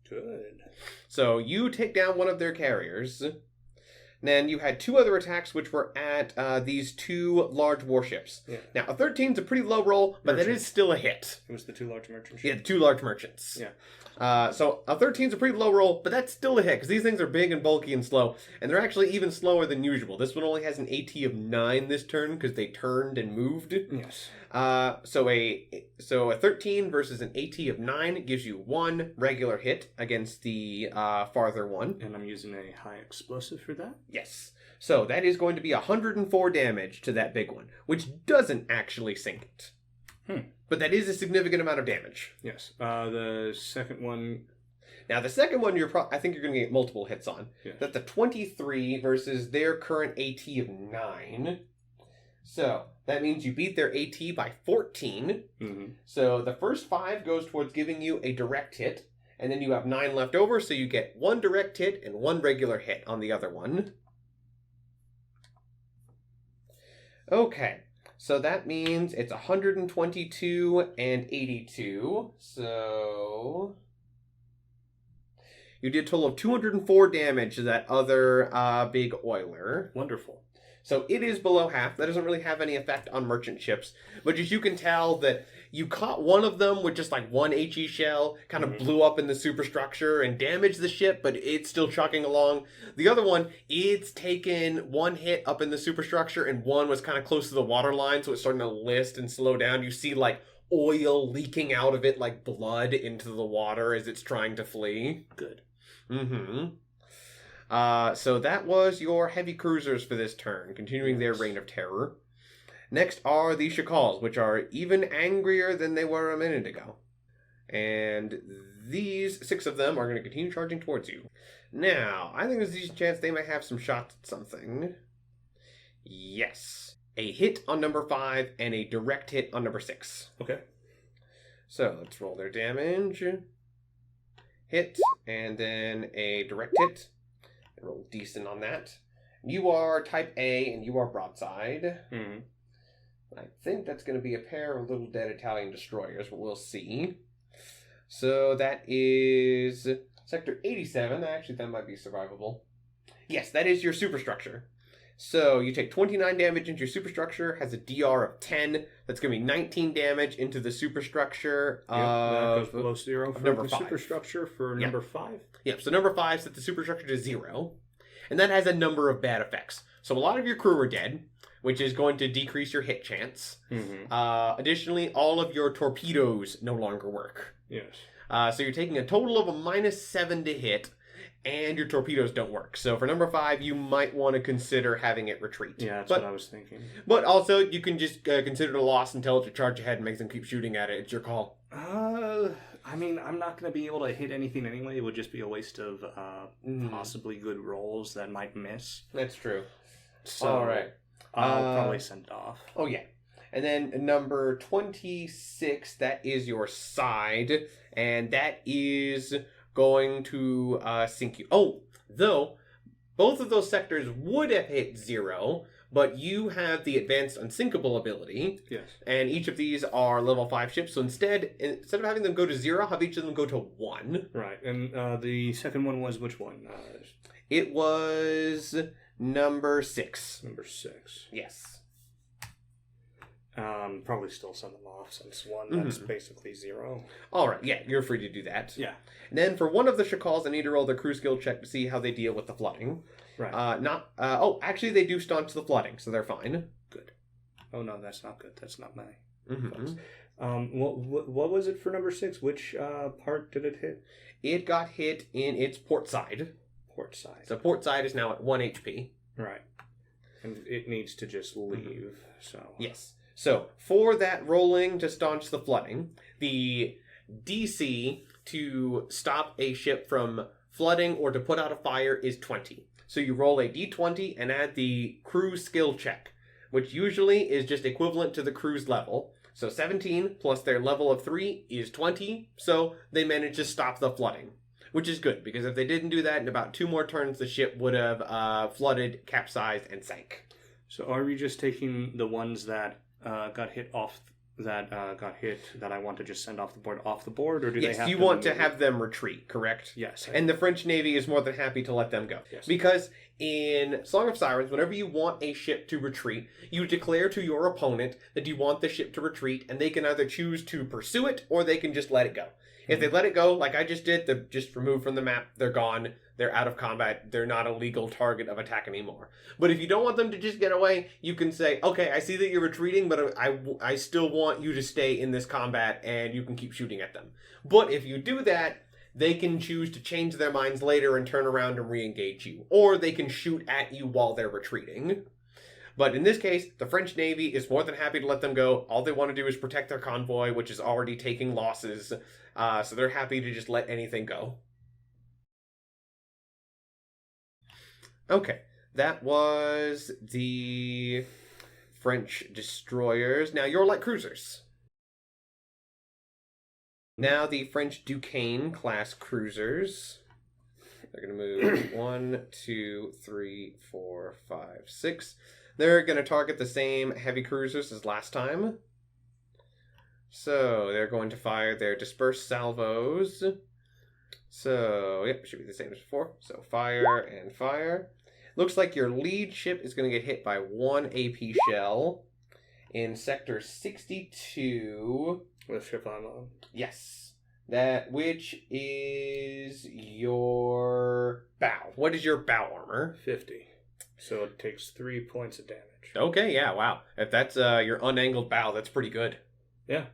Good. So you take down one of their carriers. then you had 2 other attacks which were at these 2 large warships. Yeah. Now, a 13 is a pretty low roll, but that is still a hit. It was the 2 large merchant ships? Yeah, the 2 large merchants. Yeah. So a 13 is a pretty low roll, but that's still a hit, because these things are big and bulky and slow, and they're actually even slower than usual. This one only has an AT of 9 this turn, because they turned and moved. Yes. So a 13 versus an AT of 9 gives you 1 regular hit against the farther one. And I'm using a high explosive for that? Yes. So that is going to be 104 damage to that big one, which doesn't actually sink it. But that is a significant amount of damage. Yes. The second one... Now, the second one, I think you're going to get multiple hits on. Yeah. That's a 23 versus their current AT of 9. So that means you beat their AT by 14. Mm-hmm. So the first 5 goes towards giving you a direct hit. And then you have 9 left over, so you get 1 direct hit and 1 regular hit on the other one. Okay. So that means it's 122 and 82. So you did a total of 204 damage to that other big oiler. Wonderful. So it is below half. That doesn't really have any effect on merchant ships. But as you can tell that you caught one of them with just like 1 HE shell, kind of blew up in the superstructure and damaged the ship, but it's still chugging along. The other one, it's taken 1 hit up in the superstructure and 1 was kind of close to the water line, so it's starting to list and slow down. You see like oil leaking out of it like blood into the water as it's trying to flee. Good. So that was your heavy cruisers for this turn, continuing their reign of terror. Next are the Shakals, which are even angrier than they were a minute ago. And these 6 of them are going to continue charging towards you. Now, I think there's a decent chance they might have some shots at something. Yes. A hit on number 5 and a direct hit on number 6. Okay. So let's roll their damage. Hit, and then a direct hit. Roll decent on that. You are type A and you are broadside. I think that's going to be a pair of little dead Italian destroyers, but we'll see. So that is sector 87. Actually, that might be survivable. Yes, that is your superstructure. So you take 29 damage into your superstructure, has a DR of 10. That's going to be 19 damage into the superstructure that goes below 0 for number the 5. Superstructure for number 5? Yep, so number 5 set the superstructure to 0. And that has a number of bad effects. So a lot of your crew are dead, which is going to decrease your hit chance. Additionally, all of your torpedoes no longer work. Yes. So you're taking a total of a -7 to hit, and your torpedoes don't work. So for number 5, you might want to consider having it retreat. Yeah, that's what I was thinking. But also, you can just consider it a loss and tell it to charge ahead and make them keep shooting at it. It's your call. I mean, I'm not going to be able to hit anything anyway. It would just be a waste of possibly good rolls that might miss. That's true. So, all right. I'll probably send it off. Oh, yeah. And then number 26, that is your side. And that is going to sink you. Oh, though, both of those sectors would have hit 0, but you have the advanced unsinkable ability. Yes. And each of these are level 5 ships. So instead of having them go to 0, have each of them go to 1. Right. And the second one was which one? It was number 6. Number 6. Yes. Probably still send them off since 1, that's basically 0. All right, yeah, you're free to do that. Yeah. And then for one of the Shakals, I need to roll their crew skill check to see how they deal with the flooding. Right. Actually, they do staunch the flooding, so they're fine. Good. Oh, no, that's not good. That's not my... Mm-hmm. What was it for number 6? Which part did it hit? It got hit in its port side. Port side. So port side is now at 1 HP. Right. And it needs to just leave, so... Yes. So, for that rolling to staunch the flooding, the DC to stop a ship from flooding or to put out a fire is 20. So you roll a d20 and add the crew skill check, which usually is just equivalent to the crew's level. So 17 plus their level of 3 is 20, so they managed to stop the flooding. Which is good, because if they didn't do that, in about 2 more turns, the ship would have flooded, capsized, and sank. So are we just taking the ones that got hit off that got hit that I want to just send off the board, or do they have you want to have them retreat, correct? Yes. And the French Navy is more than happy to let them go. Yes. Because in Song of Sirens, whenever you want a ship to retreat, you declare to your opponent that you want the ship to retreat, and they can either choose to pursue it, or they can just let it go. If they let it go, like I just did, they're just removed from the map, they're gone, they're out of combat, they're not a legal target of attack anymore. But if you don't want them to just get away, you can say, okay, I see that you're retreating, but I still want you to stay in this combat, and you can keep shooting at them. But if you do that, they can choose to change their minds later and turn around and re-engage you. Or they can shoot at you while they're retreating. But in this case, the French Navy is more than happy to let them go. All they want to do is protect their convoy, which is already taking losses. So they're happy to just let anything go. Okay, that was the French destroyers. Now your light cruisers. Now the French Duquesne class cruisers. They're going to move 1, 2, 3, 4, 5, 6. They're going to target the same heavy cruisers as last time. So they're going to fire their dispersed salvos. So, yep, should be the same as before. So fire and fire. Looks like your lead ship is going to get hit by 1 AP shell in sector 62. With ship on. Yes. Which is your bow. What is your bow armor? 50. So it takes 3 points of damage. Okay, yeah, wow. If that's your unangled bow, that's pretty good. Yeah.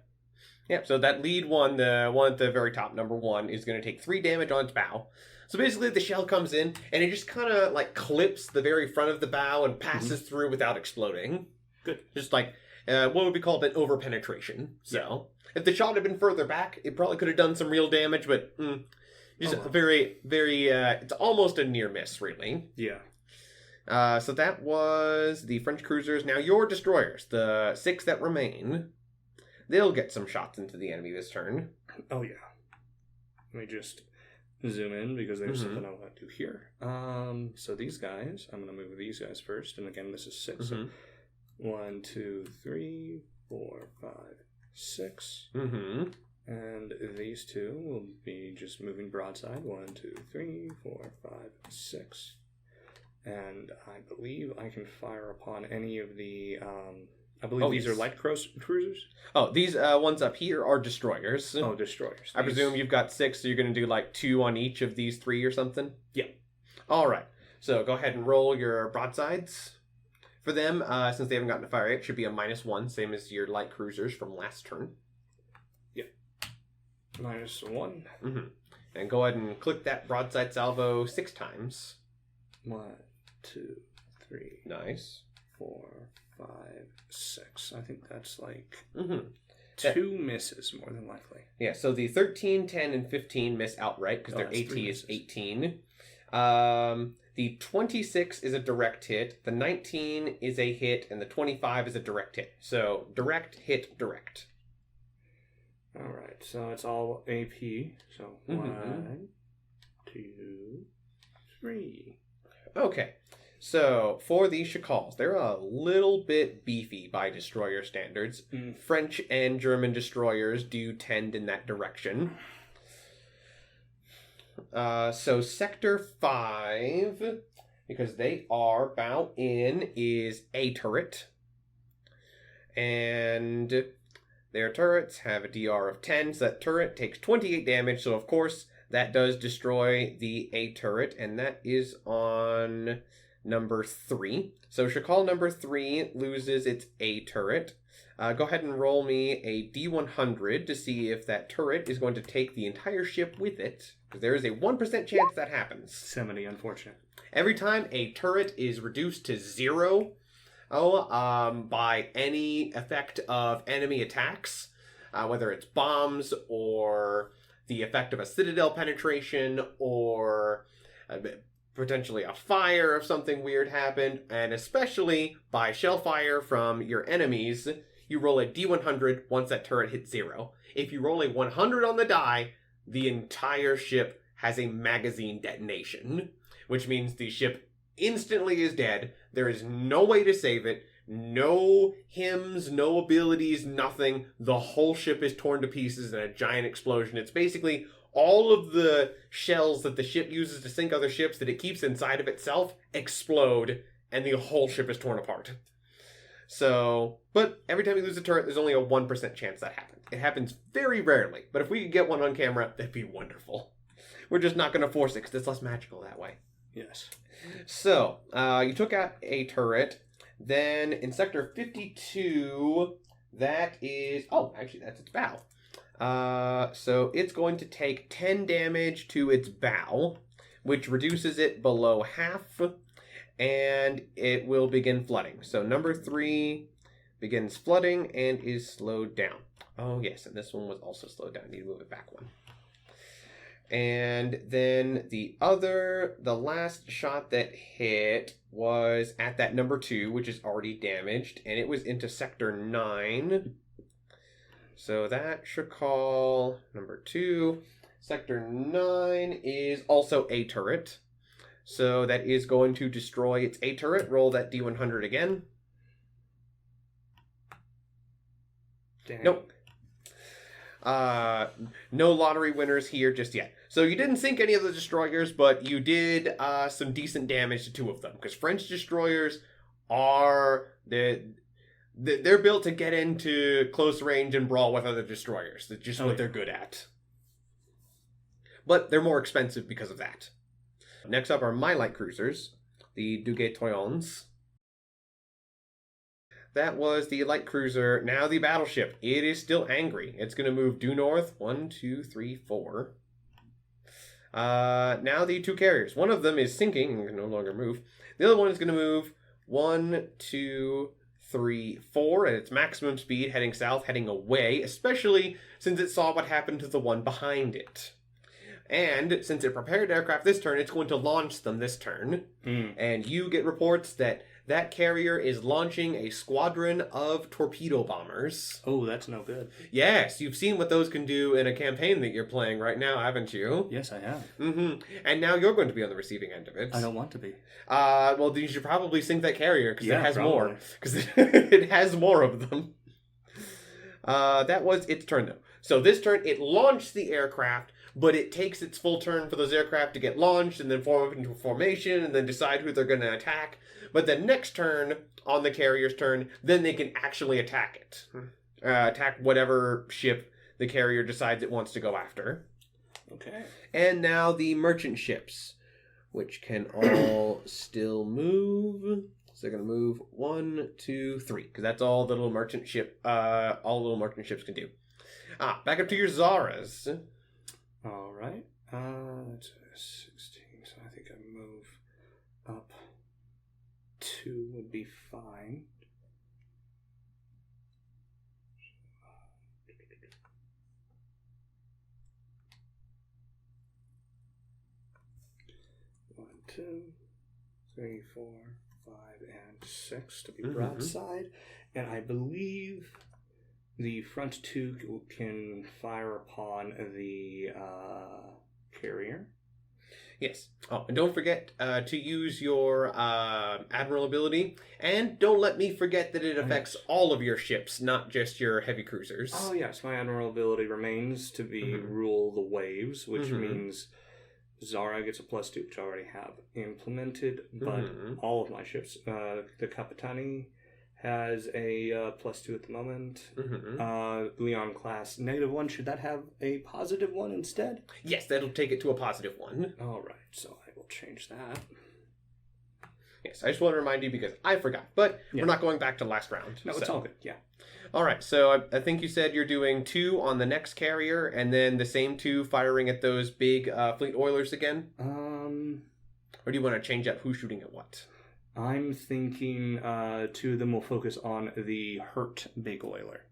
Yeah, so that lead one, the one at the very top, number 1, is going to take 3 damage on its bow. So basically the shell comes in, and it just kind of like clips the very front of the bow and passes through without exploding. Good. Just like what would be called an over-penetration. So if the shot had been further back, it probably could have done some real damage, but just very, very, it's almost a near miss, really. Yeah. So that was the French cruisers. Now your destroyers, the 6 that remain, they'll get some shots into the enemy this turn. Oh, yeah. Let me just zoom in because there's something I want to do here. So these guys, I'm going to move these guys first. And again, this is 6. So 1, 2, 3, 4, 5, 6. And these 2 will be just moving broadside. 1, 2, 3, 4, 5, 6. And I believe I can fire upon any of the... I believe these are light cruisers? Oh, these ones up here are destroyers. Oh, destroyers. I presume you've got 6, so you're going to do like 2 on each of these 3 or something? Yeah. All right. So go ahead and roll your broadsides for them. Since they haven't gotten to fire yet, it should be a -1, same as your light cruisers from last turn. Yeah. -1. And go ahead and click that broadside salvo 6 times. 1, 2, 3. Nice. 4, 5, 6. I think that's like 2 misses more than likely. Yeah, so the 13, 10, and 15 miss outright because their AT is 18. The 26 is a direct hit, the 19 is a hit, and the 25 is a direct hit. So direct, hit, direct. Alright, so it's all AP. So 1, 2, 3. Okay. So, for the Chakals, they're a little bit beefy by destroyer standards. French and German destroyers do tend in that direction. So, Sector 5, because they are bow in, is a turret. And their turrets have a DR of 10, so that turret takes 28 damage. So, of course, that does destroy the A turret, and that is on... number 3. So Chakal number 3 loses its A turret. Go ahead and roll me a D100 to see if that turret is going to take the entire ship with it. Because there is a 1% chance that happens. 70, unfortunate. Every time a turret is reduced to 0 by any effect of enemy attacks, whether it's bombs or the effect of a citadel penetration or... potentially a fire if something weird happened, and especially by shell fire from your enemies, you roll a D100 once that turret hits 0. If you roll a 100 on the die, the entire ship has a magazine detonation, which means the ship instantly is dead. There is no way to save it. No hymns, no abilities, nothing. The whole ship is torn to pieces in a giant explosion. It's basically all of the shells that the ship uses to sink other ships that it keeps inside of itself explode, and the whole ship is torn apart. So, but every time you lose a turret, there's only a 1% chance that happens. It happens very rarely, but if we could get one on camera, that'd be wonderful. We're just not going to force it because it's less magical that way. Yes. So, you took out a turret. Then in Sector 52, that is... Oh, actually, that's its bow. So it's going to take 10 damage to its bow, which reduces it below half, and it will begin flooding. So number 3 begins flooding and is slowed down. Oh, yes, and this one was also slowed down. I need to move it back one. And then the last shot that hit was at that number 2, which is already damaged, and it was into Sector 9. So that should call number 2. Sector 9 is also a turret. So that is going to destroy its A turret. Roll that D100 again. Dang. Nope. No lottery winners here just yet. So you didn't sink any of the destroyers, but you did some decent damage to 2 of them. Because French destroyers are... They're built to get into close range and brawl with other destroyers. That's just what they're good at. But they're more expensive because of that. Next up are my light cruisers, the Duguay Toyons. That was the light cruiser. Now the battleship. It is still angry. It's going to move due north. 1, 2, 3, 4. Now the 2 carriers. One of them is sinking and can no longer move. The other one is going to move 1, 2, 3, 4 at its maximum speed, heading south, heading away, especially since it saw what happened to the one behind it. And since it prepared aircraft this turn, it's going to launch them this turn. And you get reports that that carrier is launching a squadron of torpedo bombers. Oh, that's no good. Yes, you've seen what those can do in a campaign that you're playing right now, haven't you? Yes, I have. And now you're going to be on the receiving end of it. I don't want to be. Well, then you should probably sink that carrier because it has probably more. Because it has more of them. That was its turn, though. So this turn, it launched the aircraft, but it takes its full turn for those aircraft to get launched and then form up into a formation and then decide who they're going to attack. But the next turn, on the carrier's turn, then they can actually attack it. Attack whatever ship the carrier decides it wants to go after. Okay. And now the merchant ships, which can all still move. So they're going to move 1, 2, 3, because that's all the little merchant ship, all little merchant ships can do. Back up to your Zaras. All right. That's 16, so I think I move up 2 would be fine. One, 2, 3, 4, 5, and 6 to be broadside, and I believe the front 2 can fire upon the carrier. Yes. Oh, and don't forget to use your Admiral ability. And don't let me forget that it affects all of your ships, not just your heavy cruisers. Oh, yes. My Admiral ability remains to be rule the waves, which means Zara gets a +2, which I already have implemented. But all of my ships, the Capitani has a +2 at the moment. Leon class -1. Should that have a +1 instead? Yes, that'll take it to a +1. All right, so I will change that. Yes, I just want to remind you because I forgot. But we're not going back to last round. No, it's all good, yeah. All right, so I think you said you're doing 2 on the next carrier, and then the same 2 firing at those big fleet oilers again? Or do you want to change up who's shooting at what? I'm thinking 2 of them will focus on the hurt big oiler.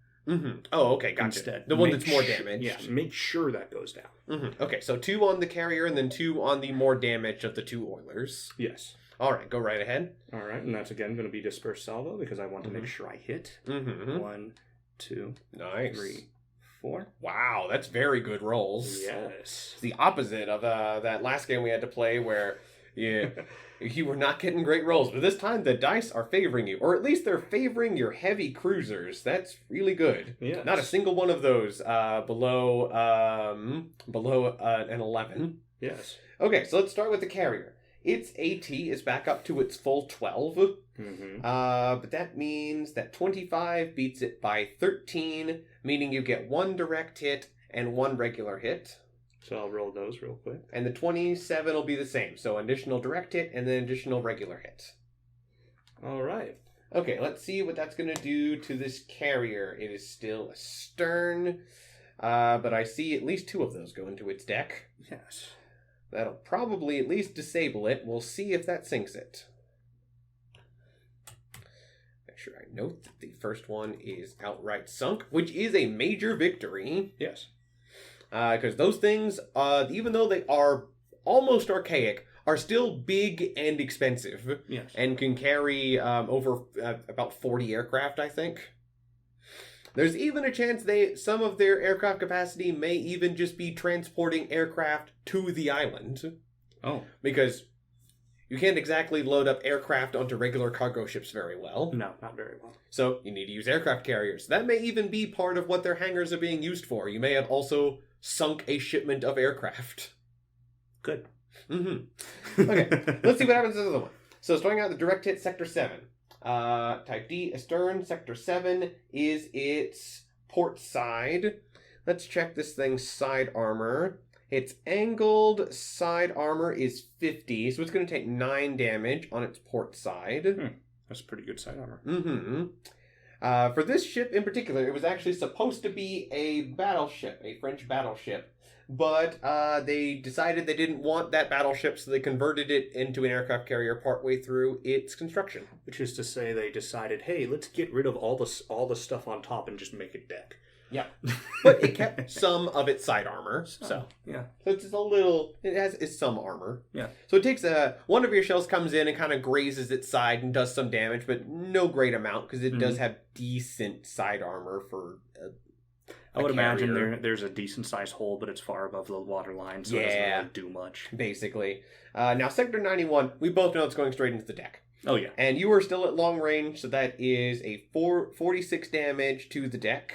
Oh, okay, gotcha. Instead, the one that's more damaged. Yeah, make sure that goes down. Okay, so 2 on the carrier and then 2 on the more damaged of the 2 oilers. Yes. All right, go right ahead. All right, and that's again going to be disperse salvo because I want to make sure I hit. 1, 2, nice. 3, 4. Wow, that's very good rolls. Yes. It's the opposite of that last game we had to play where Yeah. You were not getting great rolls, but this time the dice are favoring you, or at least they're favoring your heavy cruisers. That's really good. Yes. Not a single one of those below an 11. Yes. Okay, so let's start with the carrier. Its AT is back up to its full 12. Mm-hmm. But that means that 25 beats it by 13, meaning you get 1 direct hit and 1 regular hit. So I'll roll those real quick. And the 27 will be the same. So additional direct hit and then additional regular hit. All right. Okay, let's see what that's going to do to this carrier. It is still a stern, but I see at least 2 of those go into its deck. Yes. That'll probably at least disable it. We'll see if that sinks it. Make sure I note that the first one is outright sunk, which is a major victory. Yes. Because those things, even though they are almost archaic, are still big and expensive. Yes. And can carry over about 40 aircraft, I think. There's even a chance some of their aircraft capacity may even just be transporting aircraft to the island. Oh. Because you can't exactly load up aircraft onto regular cargo ships very well. No, not very well. So you need to use aircraft carriers. That may even be part of what their hangars are being used for. You may have also sunk a shipment of aircraft. Good. Mm-hmm. Okay, let's see what happens to the other one. So starting out the direct hit, Sector 7. Type D, astern, Sector 7 is its port side. Let's check this thing's side armor. Its angled side armor is 50, so it's going to take 9 damage on its port side. That's pretty good side armor. Mm-hmm. For this ship in particular, it was actually supposed to be a battleship, a French battleship. But they decided they didn't want that battleship, so they converted it into an aircraft carrier partway through its construction. Which is to say, they decided, hey, let's get rid of all the stuff on top and just make it deck. Yeah, but it kept some of its side armor. So yeah, so it's a little. It's some armor. Yeah. So it takes one of your shells comes in and kind of grazes its side and does some damage, but no great amount because it does have decent side armor for. I would imagine there's a decent sized hole, but it's far above the water line, so it doesn't really do much. Basically. Now, Sector 91, we both know it's going straight into the deck. Oh, yeah. And you are still at long range, so that is a 46 damage to the deck.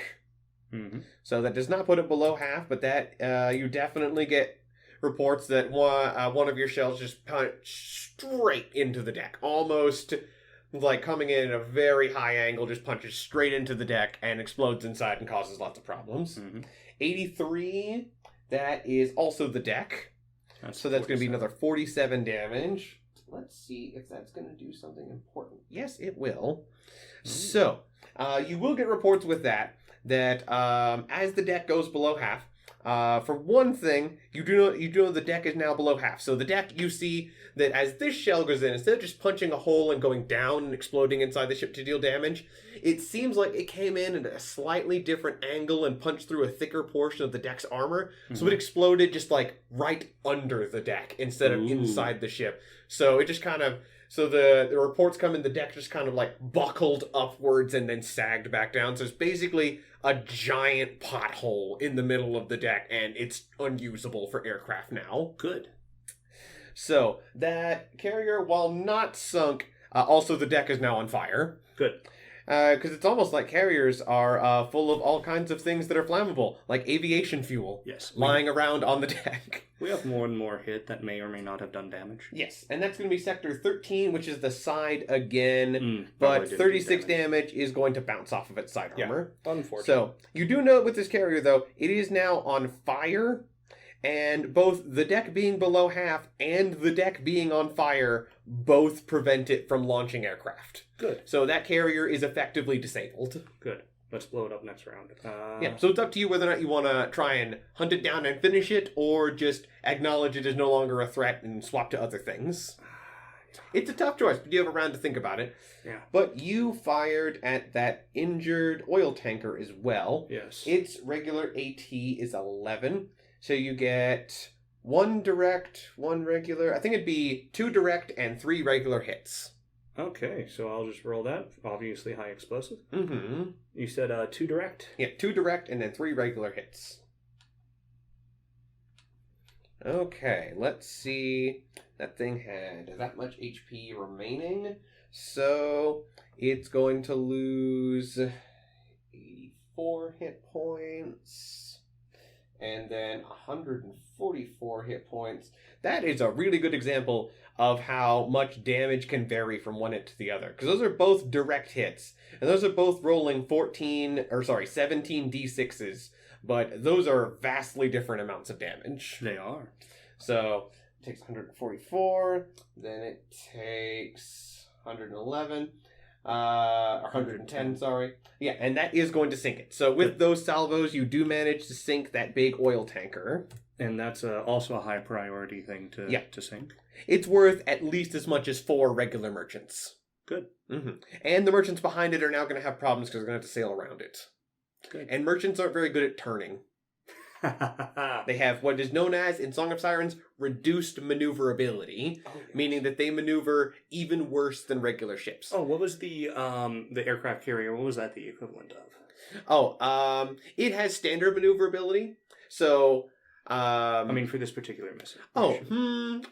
Mm-hmm. So that does not put it below half, but that you definitely get reports that one of your shells just punch straight into the deck. Almost like coming in at a very high angle, just punches straight into the deck and explodes inside and causes lots of problems. Mm-hmm. 83, that is also the deck. So that's going to be another 47 damage. Let's see if that's going to do something important. Yes, it will. Mm-hmm. So, you will get reports with that as the deck goes below half, for one thing, you do know the deck is now below half. So the deck, you see that as this shell goes in, instead of just punching a hole and going down and exploding inside the ship to deal damage, it seems like it came in at a slightly different angle and punched through a thicker portion of the deck's armor. Mm-hmm. So it exploded just like right under the deck instead of inside the ship. So it just kind of... So the reports come in, the deck just kind of like buckled upwards and then sagged back down. So it's basically a giant pothole in the middle of the deck, and it's unusable for aircraft now. Good. So that carrier, while not sunk, also the deck is now on fire. Good. Because it's almost like carriers are full of all kinds of things that are flammable, like aviation fuel. Yes. Lying around on the deck. We have more and more hit that may or may not have done damage. Yes, and that's going to be Sector 13, which is the side again, but 36 damage is going to bounce off of its side armor. Unfortunately. So, you do note with this carrier, though, it is now on fire, and both the deck being below half and the deck being on fire both prevent it from launching aircraft. Good. So that carrier is effectively disabled. Good. Let's blow it up next round. Yeah, so it's up to you whether or not you want to try and hunt it down and finish it, or just acknowledge it is no longer a threat and swap to other things. It's a tough choice, but you have a round to think about it. Yeah. But you fired at that injured oil tanker as well. Yes. Its regular AT is 11, so you get 1 direct, 1 regular. I think it'd be 2 direct and 3 regular hits. Okay, so I'll just roll that. Obviously high explosive. Mm-hmm. You said 2 direct? Yeah, 2 direct and then 3 regular hits. Okay, let's see. That thing had that much HP remaining, so it's going to lose 84 hit points, and then 144 hit points. That is a really good example of how much damage can vary from one hit to the other, because those are both direct hits, and those are both rolling 17 d6s, but those are vastly different amounts of damage. They are. So it takes 144, then it takes 111, or 110, sorry. Yeah, and that is going to sink it. So with those salvos, you do manage to sink that big oil tanker. And that's also a high priority thing to sink. It's worth at least as much as 4 regular merchants. Good. Mm-hmm. And the merchants behind it are now going to have problems because they're going to have to sail around it. Good. And merchants aren't very good at turning. They have what is known as, in Song of Sirens, reduced maneuverability, meaning that they maneuver even worse than regular ships. Oh, what was the aircraft carrier? What was that the equivalent of? Oh, it has standard maneuverability. So, I mean, for this particular mission. I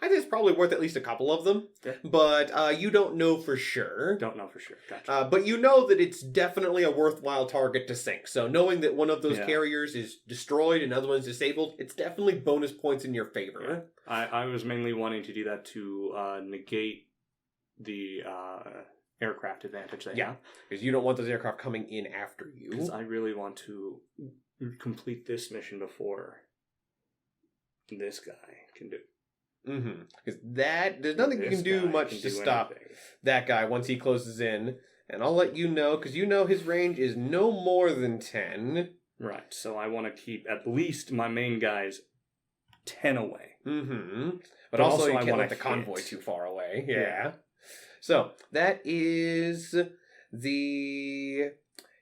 think it's probably worth at least a couple of them. Yeah. But you don't know for sure. Don't know for sure. Gotcha. But you know that it's definitely a worthwhile target to sink. So knowing that one of those carriers is destroyed and another one's disabled, it's definitely bonus points in your favor. Yeah. I was mainly wanting to do that to negate the aircraft advantage they have. Because you don't want those aircraft coming in after you. Because I really want to complete this mission before this guy can do. Mm-hmm. Because there's nothing you can do much to stop that guy once he closes in. And I'll let you know, because you know his range is no more than 10. Right, so I want to keep at least my main guys 10 away. Mm-hmm. But also you can't let the convoy too far away. Yeah. So, that is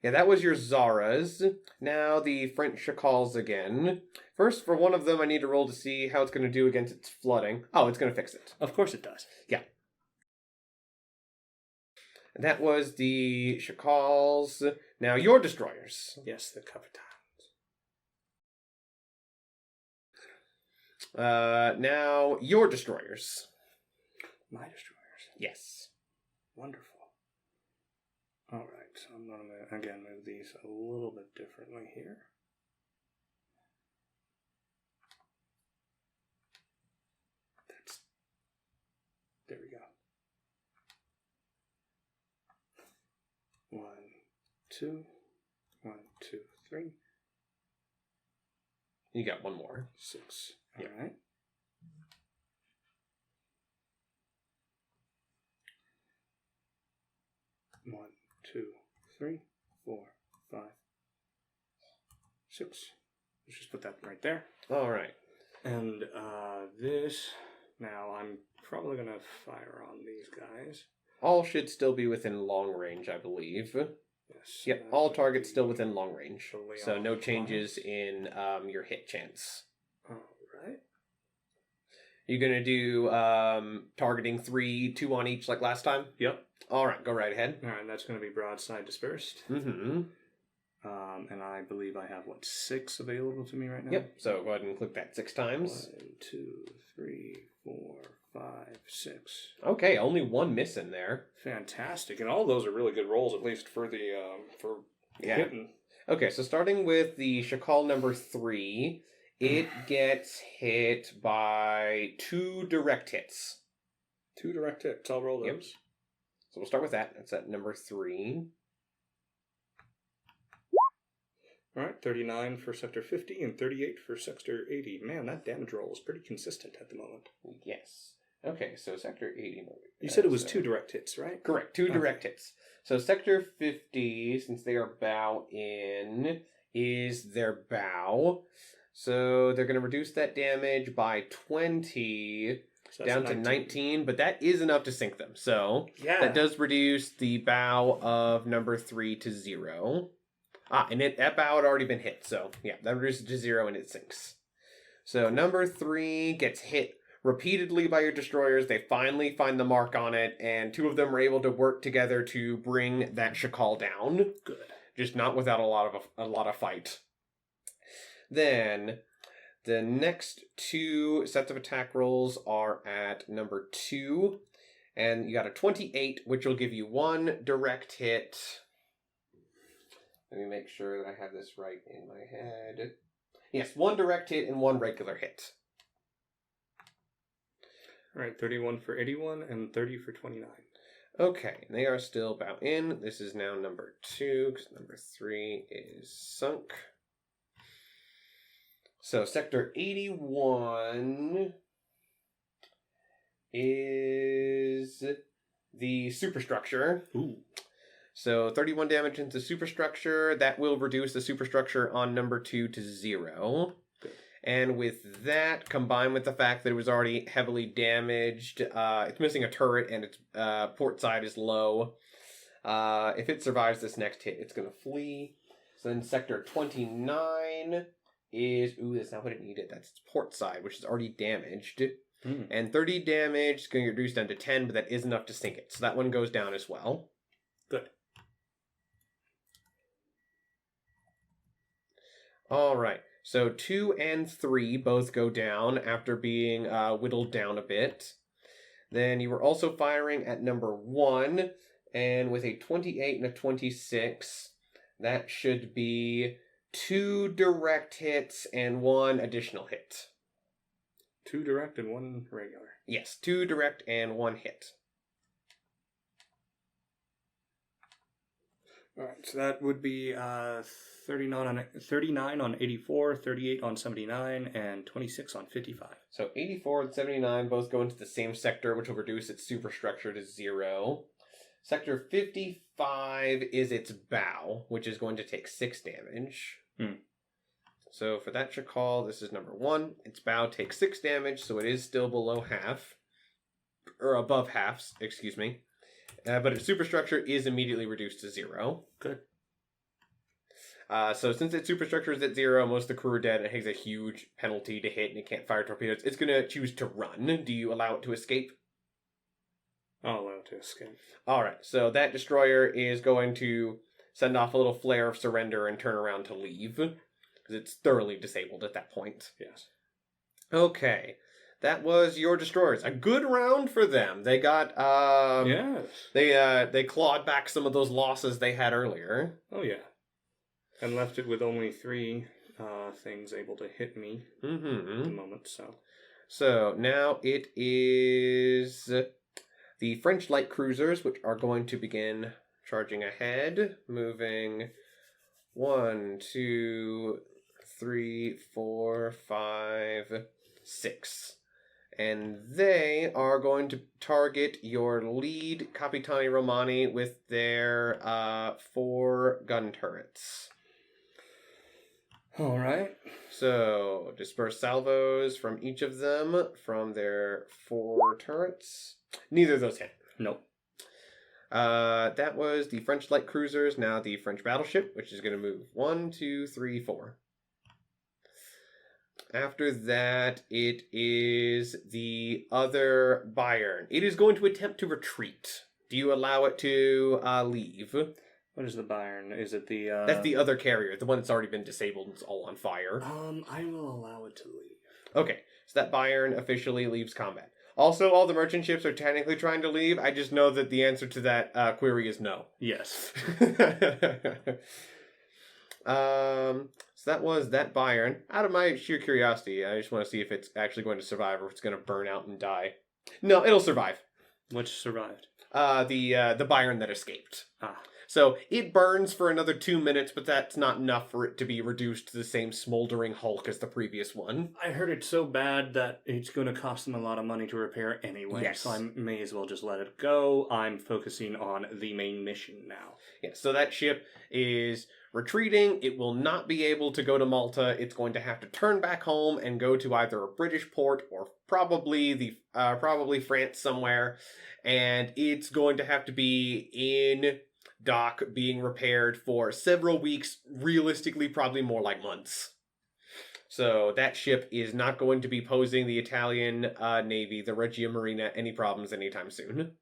that was your Zaras. Now the French Chacals again. First, for one of them, I need to roll to see how it's going to do against its flooding. Oh, it's going to fix it. Of course it does. Yeah. And that was the Chacals. Now your destroyers. Yes, the Capitans. Now your destroyers. My destroyers. Yes. Wonderful. All right, so I'm going to, again, move these a little bit differently here. There we go. 1, 2, 1, 2, 3. You got one more. 6. All right. One, 2, 3, 4, 5, 6. Let's just put that right there. All right. And this, now I'm probably going to fire on these guys. All should still be within long range, I believe. Yes. Yep, all targets still within long range. So no changes in your hit chance. All right. You're going to do targeting 3, 2 on each like last time? Yep. All right, go right ahead. All right, that's going to be broadside dispersed. Mm-hmm. And I believe I have, 6 available to me right now? Yep, so go ahead and click that 6 times. 1, 2, 3, 4, 5, 6. Okay, only 1 miss in there. Fantastic. And all those are really good rolls, at least for the hitting. Okay, so starting with the Chacal number 3, it gets hit by 2 direct hits. 2 direct hits. I'll roll those. Yep. So we'll start with that. That's at number 3. All right, 39 for Sector 50 and 38 for Sector 80. Man, that damage roll is pretty consistent at the moment. Yes. Okay, so Sector 80. You said it was 2 direct hits, right? Correct, 2 direct hits. So Sector 50, since they are bow in, is their bow. So they're going to reduce that damage by 20 down to 19, but that is enough to sink them. So that does reduce the bow of number 3 to 0. And that bow had already been hit, so yeah, that reduces it to 0 and it sinks. So number 3 gets hit repeatedly by your destroyers. They finally find the mark on it, and 2 of them are able to work together to bring that Chacal down. Good. Just not without a lot of fight. Then The next two sets of attack rolls are at number 2. And you got a 28, which will give you 1 direct hit. Let me make sure that I have this right in my head. Yes, 1 direct hit and 1 regular hit. All right, 31 for 81 and 30 for 29. Okay, they are still about in. This is now number 2, because number 3 is sunk. So, Sector 81 is the superstructure. Ooh. So, 31 damage into superstructure. That will reduce the superstructure on number 2 to 0. Good. And with that, combined with the fact that it was already heavily damaged, it's missing a turret and its port side is low. If it survives this next hit, it's going to flee. So then Sector 29 is... Ooh, that's not what it needed. That's its port side, which is already damaged. And 30 damage is going to get reduced down to 10, but that is enough to sink it. So that one goes down as well. Good. All right. So 2 and 3 both go down after being whittled down a bit. Then you were also firing at number 1, and with a 28 and a 26, that should be 2 direct hits and 1 additional hit. 2 direct and 1 regular. Yes, 2 direct and 1 hit. All right, so that would be 39 on 84, 38 on 79, and 26 on 55. So 84 and 79 both go into the same sector, which will reduce its superstructure to 0. Sector 55 is its bow, which is going to take 6 damage. So for that Shakal, this is number 1. Its bow takes 6 damage, so it is still below half. Or above half, excuse me. But its superstructure is immediately reduced to 0. Good. So since its superstructure is at 0, most of the crew are dead, and it has a huge penalty to hit, and it can't fire torpedoes. It's going to choose to run. Do you allow it to escape? I'll allow it to escape. Alright, so that destroyer is going to send off a little flare of surrender and turn around to leave. Because it's thoroughly disabled at that point. Yes. Okay. That was your destroyers. A good round for them. They got Yes. They clawed back some of those losses they had earlier. Oh yeah. And left it with only 3 things able to hit me at the moment, so. So now it is the French light cruisers, which are going to begin charging ahead, moving 1, 2, 3, 4, 5, 6. And they are going to target your lead Capitani Romani with their 4 gun turrets. All right. So, disperse salvos from each of them from their 4 turrets. Neither of those hit. Nope. That was the French light cruisers, now the French battleship, which is going to move 1, 2, 3, 4. After that, it is the other Bayern. It is going to attempt to retreat. Do you allow it to leave? What is the Bayern? Is it the... That's the other carrier, the one that's already been disabled and is all on fire. I will allow it to leave. Okay, so that Bayern officially leaves combat. Also, all the merchant ships are technically trying to leave. I just know that the answer to that query is no. Yes. So that was that Bayern. Out of my sheer curiosity, I just want to see if it's actually going to survive or if it's going to burn out and die. No, it'll survive. Which survived? The Bayern that escaped. Ah. So it burns for another 2 minutes, but that's not enough for it to be reduced to the same smoldering hulk as the previous one. I heard it's so bad that it's going to cost them a lot of money to repair anyway, Yes. so I may as well just let it go. I'm focusing on the main mission now. Yeah, so that ship is retreating. It will not be able to go to Malta. It's going to have to turn back home and go to either a British port or probably France somewhere, and it's going to have to be in dock being repaired for several weeks, realistically probably more like months. So that ship is not going to be posing the Italian Navy, the Regia Marina, any problems anytime soon.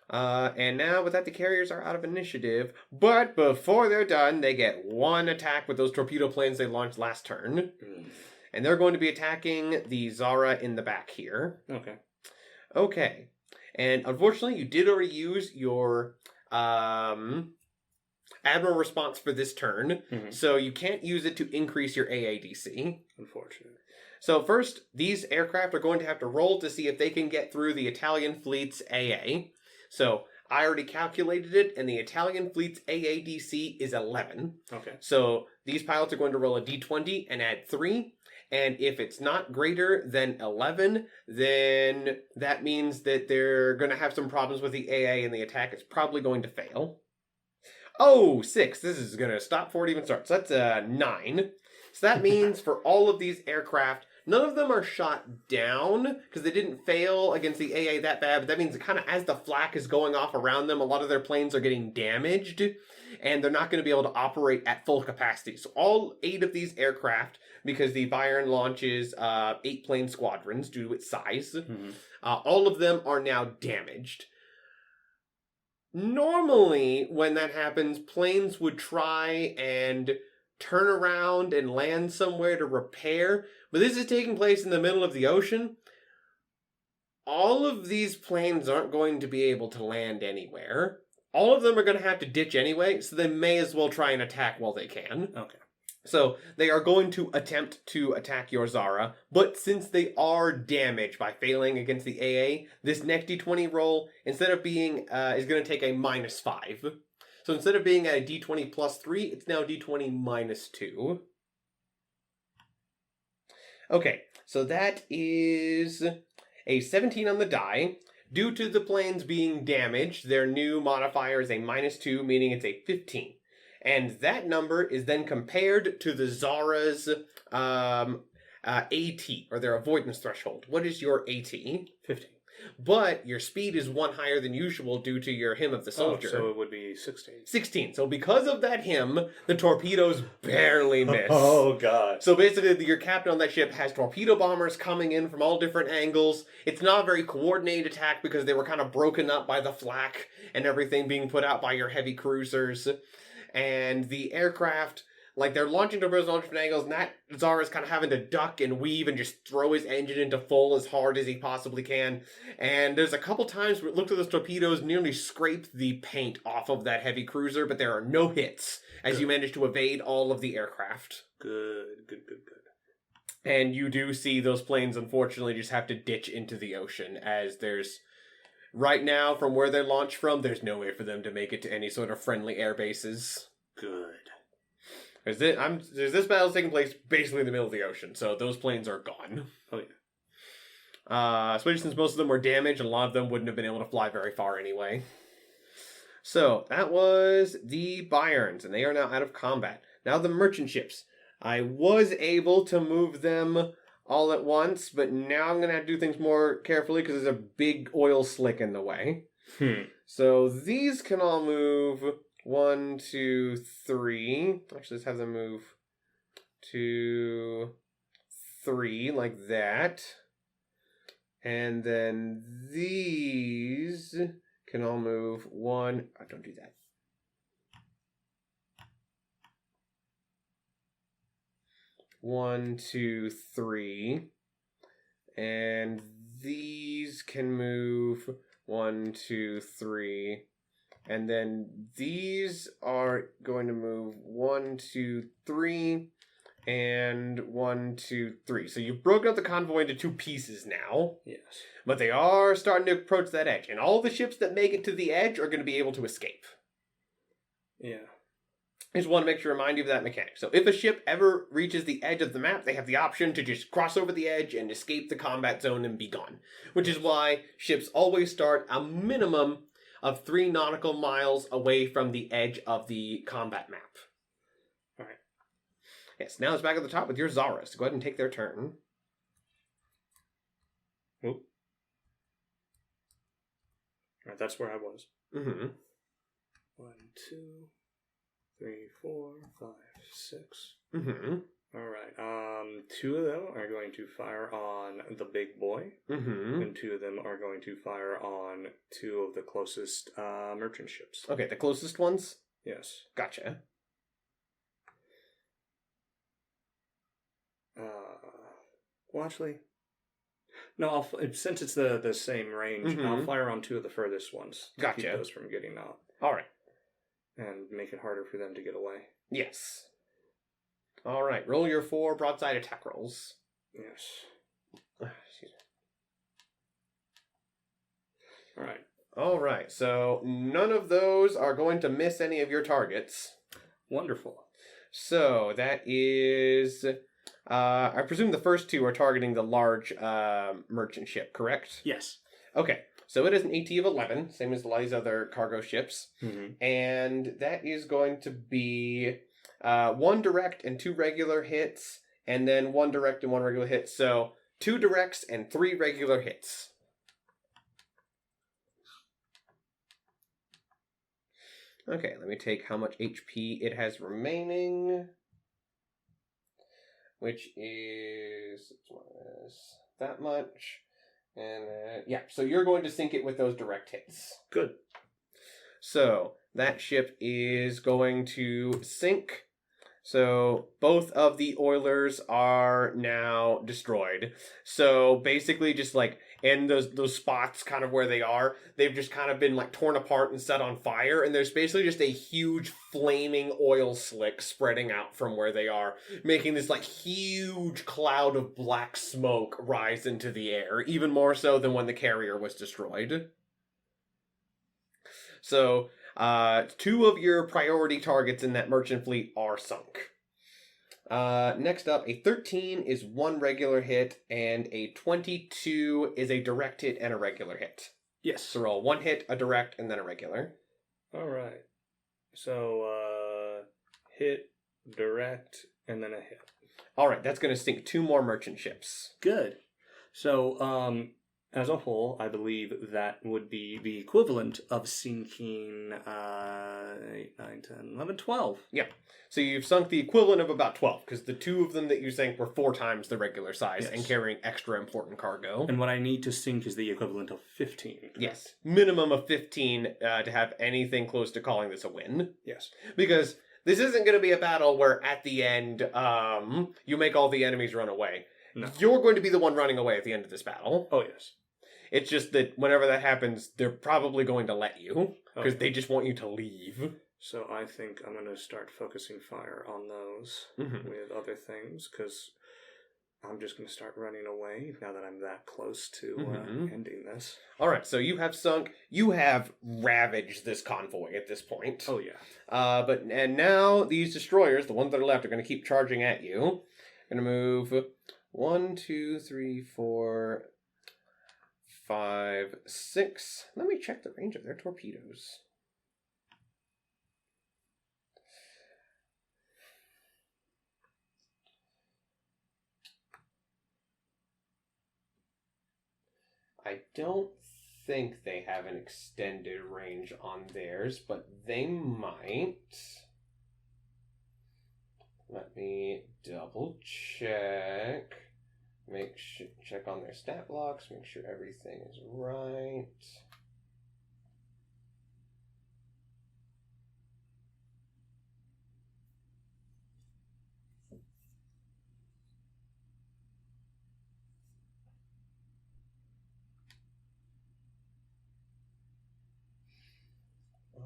And now with that, the carriers are out of initiative, but before they're done, they get 1 attack with those torpedo planes they launched last turn. And they're going to be attacking the Zara in the back here. Okay. Okay. And unfortunately, you did already use your Admiral response for this turn, so you can't use it to increase your AADC. Unfortunate. So first, these aircraft are going to have to roll to see if they can get through the Italian fleet's AA. So I already calculated it, and the Italian fleet's AADC is 11. Okay. So these pilots are going to roll a d20 and add 3. And if it's not greater than 11, then that means that they're going to have some problems with the AA, and the attack is probably going to fail. Oh, 6. This is going to stop before it even starts. So that's a 9. So that means for all of these aircraft, none of them are shot down because they didn't fail against the AA that bad. But that means kind of as the flak is going off around them, a lot of their planes are getting damaged, and they're not going to be able to operate at full capacity. So all 8 of these aircraft, because the Bayern launches 8 plane squadrons due to its size, all of them are now damaged. Normally, when that happens, planes would try and turn around and land somewhere to repair, but this is taking place in the middle of the ocean. All of these planes aren't going to be able to land anywhere. All of them are going to have to ditch anyway, so they may as well try and attack while they can. Okay. So they are going to attempt to attack your Zara, but since they are damaged by failing against the AA, this next d20 roll, instead of being, is going to take a -5. So instead of being at a d20 plus 3, it's now d20 minus 2. Okay, so that is a 17 on the die. Due to the planes being damaged, their new modifier is a -2, meaning it's a 15. And that number is then compared to the Zara's AT, or their avoidance threshold. What is your AT? 15. But your speed is 1 higher than usual due to your hymn of the soldier. So it would be 16. 16. So because of that hymn, the torpedoes barely miss. Oh, God. So basically, your captain on that ship has torpedo bombers coming in from all different angles. It's not a very coordinated attack because they were kind of broken up by the flak and everything being put out by your heavy cruisers. And the aircraft, like, they're launching torpedoes on all different angles, and that Zara's kind of having to duck and weave and just throw his engine into full as hard as he possibly can. And there's a couple times where it looked like those torpedoes nearly scraped the paint off of that heavy cruiser, but there are no hits as you manage to evade all of the aircraft. Good. And you do see those planes, unfortunately, just have to ditch into the ocean, as there's... Right now, from where they launch from, there's no way for them to make it to any sort of friendly air bases. Good. This battle's taking place basically in the middle of the ocean, so those planes are gone. Oh, yeah. Especially since most of them were damaged, and a lot of them wouldn't have been able to fly very far anyway. So, that was the Bayerns, and they are now out of combat. Now the merchant ships. I was able to move them all at once, but now I'm going to have to do things more carefully because there's a big oil slick in the way. So these can all move 1, 2, 3. Actually, let's have them move 2, 3, like that. And then these can all move 1. Oh, don't do that. 1, 2, 3. And these can move 1, 2, 3. And then these are going to move 1, 2, 3. And 1, 2, 3. So you've broken up the convoy into 2 pieces now. Yes. But they are starting to approach that edge. And all the ships that make it to the edge are going to be able to escape. Yeah. I just want to make sure to remind you of that mechanic. So if a ship ever reaches the edge of the map, they have the option to just cross over the edge and escape the combat zone and be gone. Which is why ships always start a minimum of 3 nautical miles away from the edge of the combat map. Alright. Yes, now it's back at the top with your Zaras. So go ahead and take their turn. Oop. Alright, that's where I was. 1, 2... 3, 4, 5, 6. Alright, 2 of them are going to fire on the big boy, and 2 of them are going to fire on 2 of the closest merchant ships. Okay, the closest ones? Yes. Gotcha. Well, actually, no. Since it's the same range, I'll fire on 2 of the furthest ones to keep those from getting out. All right. And make it harder for them to get away. Yes. All right. Roll your 4 broadside attack rolls. Yes. Excuse me. All right. All right. So none of those are going to miss any of your targets. Wonderful. So that is... I presume the first 2 are targeting the large merchant ship, correct? Yes. Okay. So it is an AT of 11, same as these other cargo ships. Mm-hmm. And that is going to be 1 direct and 2 regular hits, and then 1 direct and 1 regular hit. So 2 directs and 3 regular hits. Okay, let me take how much HP it has remaining, which is that much. And yeah, so you're going to sink it with those direct hits. Good. So that ship is going to sink. So both of the oilers are now destroyed. So basically just like in those spots kind of where they are, they've just kind of been like torn apart and set on fire. And there's basically just a huge flaming oil slick spreading out from where they are, making this like huge cloud of black smoke rise into the air, even more so than when the carrier was destroyed. So 2 of your priority targets in that merchant fleet are sunk. Next up, a 13 is 1 regular hit, and a 22 is a direct hit and a regular hit. Yes. So roll 1 hit, a direct, and then a regular. All right. So hit, direct, and then a hit. All right, that's going to sink 2 more merchant ships. Good. So as a whole, I believe that would be the equivalent of sinking 8, 9, 10, 11, 12. Yeah. So you've sunk the equivalent of about 12, because the 2 of them that you sank were 4 times the regular size and carrying extra important cargo. And what I need to sink is the equivalent of 15. Correct? Yes. Minimum of 15 to have anything close to calling this a win. Yes. Because this isn't going to be a battle where at the end you make all the enemies run away. No. You're going to be the one running away at the end of this battle. Oh, yes. It's just that whenever that happens, they're probably going to let you, because they just want you to leave. So I think I'm going to start focusing fire on those with other things, because I'm just going to start running away now that I'm that close to ending this. All right, so you have sunk, you have ravaged this convoy at this point. Oh, yeah. And now these destroyers, the ones that are left, are going to keep charging at you. Going to move 1, 2, 3, 4... 5, 6. Let me check the range of their torpedoes. I don't think they have an extended range on theirs, but they might. Let me double check. Check on their stat blocks, make sure everything is right.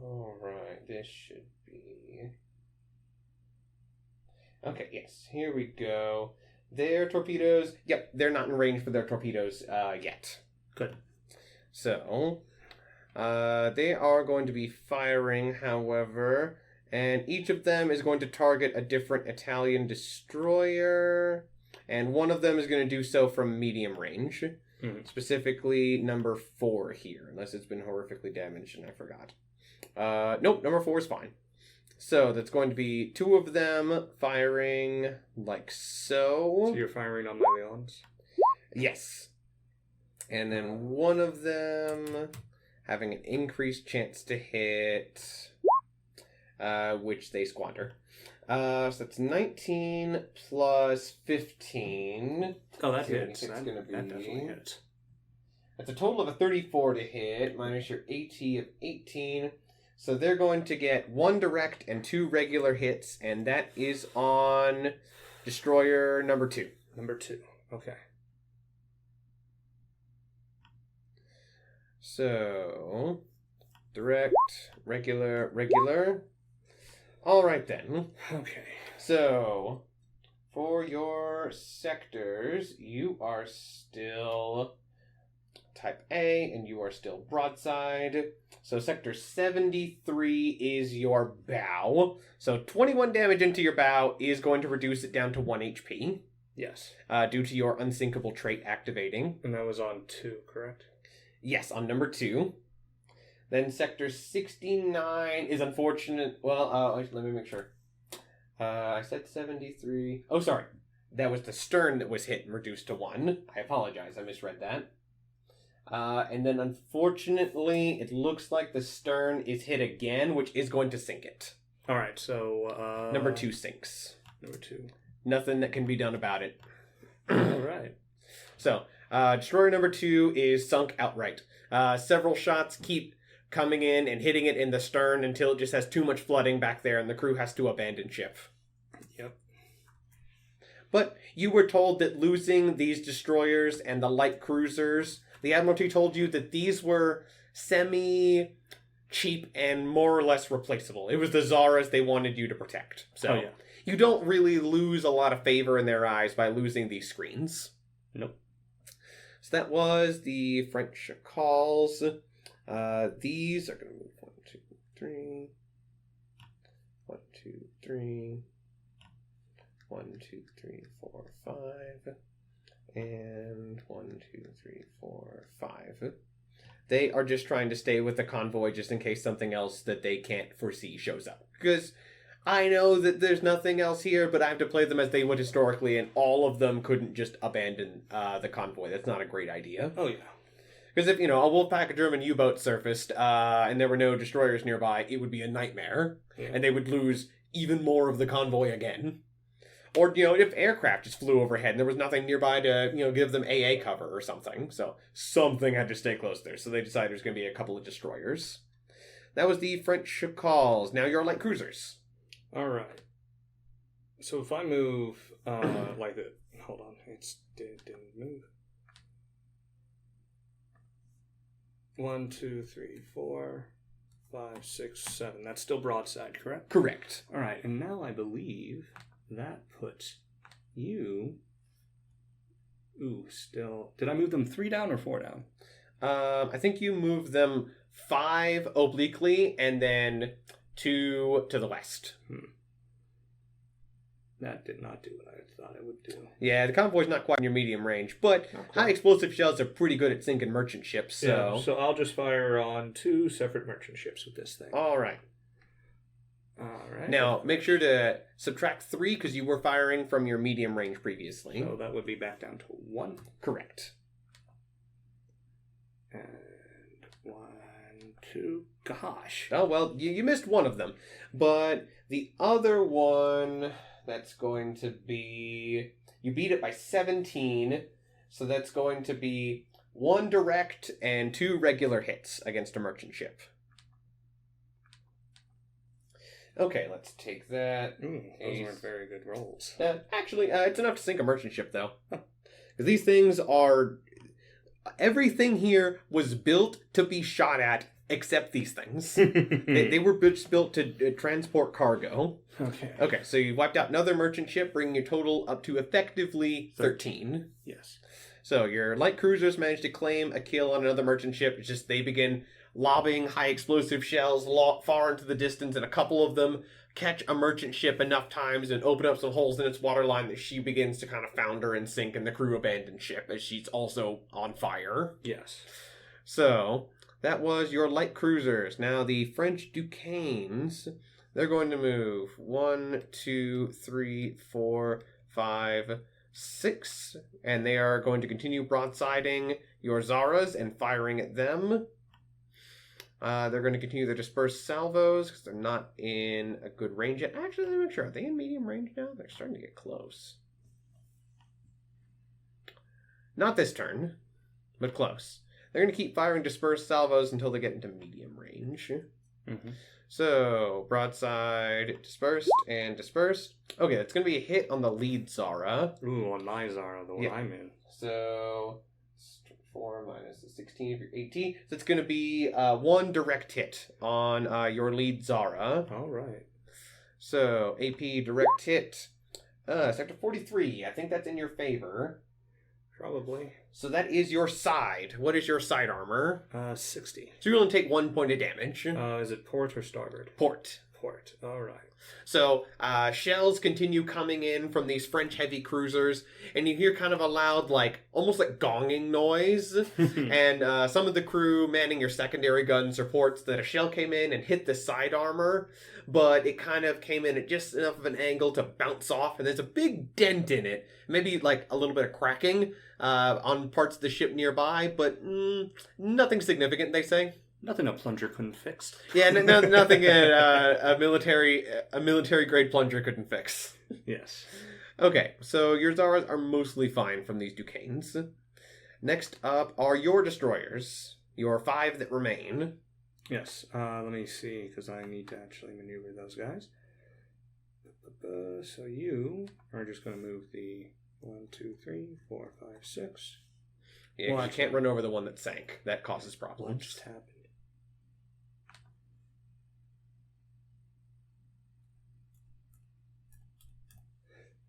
All right, this should be... Okay, yes, here we go. Their torpedoes, yep, they're not in range for their torpedoes yet. Good. So, they are going to be firing, however, and each of them is going to target a different Italian destroyer, and one of them is going to do so from medium range, specifically number 4 here, unless it's been horrifically damaged and I forgot. Nope, number 4 is fine. So that's going to be 2 of them firing like so. So you're firing on my Leons? Yes. And then one of them having an increased chance to hit, which they squander. So that's 19 plus 15. Oh, that hits. That definitely hits. That's a total of a 34 to hit, minus your AT of 18. So they're going to get 1 direct and 2 regular hits, and that is on destroyer number 2. Number 2. Okay. So, direct, regular. All right then. Okay. So, for your sectors, you are still type A, and you are still broadside. So sector 73 is your bow. So 21 damage into your bow is going to reduce it down to 1 HP. Yes. Due to your unsinkable trait activating. And that was on 2, correct? Yes, on number 2. Then sector 69 is unfortunate. Well, let me make sure. I said 73. Oh, sorry. That was the stern that was hit and reduced to 1. I apologize. I misread that. And then unfortunately, it looks like the stern is hit again, which is going to sink it. All right, so... Number 2 sinks. Number 2. Nothing that can be done about it. All right. So, destroyer number 2 is sunk outright. Several shots keep coming in and hitting it in the stern until it just has too much flooding back there and the crew has to abandon ship. Yep. But you were told that losing these destroyers and the light cruisers, the Admiralty told you that these were semi-cheap and more or less replaceable. It was the Zaras they wanted you to protect. So you don't really lose a lot of favor in their eyes by losing these screens. Nope. So that was the French calls. These are going to move 1, 2, 3. 1, 2, 3. 1, 2, 3, 4, 5. And 1, 2, 3, 4, 5. They are just trying to stay with the convoy just in case something else that they can't foresee shows up. Because I know that there's nothing else here, but I have to play them as they would historically, and all of them couldn't just abandon the convoy. That's not a great idea. Oh, yeah. Because if, a Wolfpack German U-boat surfaced and there were no destroyers nearby, it would be a nightmare. Yeah. And they would lose even more of the convoy again. Or, if aircraft just flew overhead and there was nothing nearby to, give them AA cover or something. So something had to stay close there. So they decided there's going to be a couple of destroyers. That was the French calls. Now your light cruisers. All right. So if I move like that, hold on, it didn't move. 1, 2, 3, 4, 5, 6, 7. That's still broadside, correct? Correct. All right, and now I believe that puts you. Still. Did I move them 3 down or 4 down? I think you moved them 5 obliquely and then 2 to the west. That did not do what I thought it would do. Yeah, the convoy's not quite in your medium range, but high explosive shells are pretty good at sinking merchant ships, so... Yeah, so I'll just fire on 2 separate merchant ships with this thing. All right. Now, make sure to subtract 3, because you were firing from your medium range previously. So that would be back down to 1. Correct. And 1, 2... Gosh. Oh, well, you missed one of them. But the other one... That's going to be... You beat it by 17, so that's going to be 1 direct and 2 regular hits against a merchant ship. Okay, let's take that. Those weren't very good rolls. Actually, it's enough to sink a merchant ship, though. Because these things are... Everything here was built to be shot at, except these things. they were built to transport cargo. Okay, so you wiped out another merchant ship, bringing your total up to effectively 13. Yes. So your light cruisers managed to claim a kill on another merchant ship. It's just they begin lobbing high explosive shells far into the distance, and a couple of them catch a merchant ship enough times and open up some holes in its waterline that she begins to kind of founder and sink, and the crew abandon ship as she's also on fire. Yes. So that was your light cruisers. Now the French Duquesnes, they're going to move 1, 2, 3, 4, 5, 6, and they are going to continue broadsiding your Zaras and firing at them. They're going to continue their dispersed salvos because they're not in a good range yet. Actually, let me make sure. Are they in medium range now? They're starting to get close. Not this turn, but close. They're going to keep firing dispersed salvos until they get into medium range. Mm-hmm. So, broadside, dispersed, and dispersed. Okay, that's going to be a hit on the lead Zara. Ooh, on my Zara, the one I'm in. So, 4 minus the 16 of your 18. So it's going to be 1 direct hit on your lead Zara. All right. So AP direct hit. Sector 43. I think that's in your favor. Probably. So that is your side. What is your side armor? 60. So you're going to take 1 point of damage. Is it port or starboard? Port. Port. All right. So shells continue coming in from these French heavy cruisers, and you hear kind of a loud, almost like gonging noise. And some of the crew manning your secondary guns reports that a shell came in and hit the side armor, but it kind of came in at just enough of an angle to bounce off, and there's a big dent in it. Maybe like a little bit of cracking on parts of the ship nearby, but nothing significant, they say. Nothing a plunger couldn't fix. Yeah, nothing a military grade plunger couldn't fix. Yes. Okay, so your Zaras are mostly fine from these Duquesnes. Next up are your destroyers, your 5 that remain. Yes. Let me see, because I need to actually maneuver those guys. So you are just going to move the 1, 2, 3, 4, 5, 6. Yeah, well, you can't run over the one that sank. That causes problems. What just happened?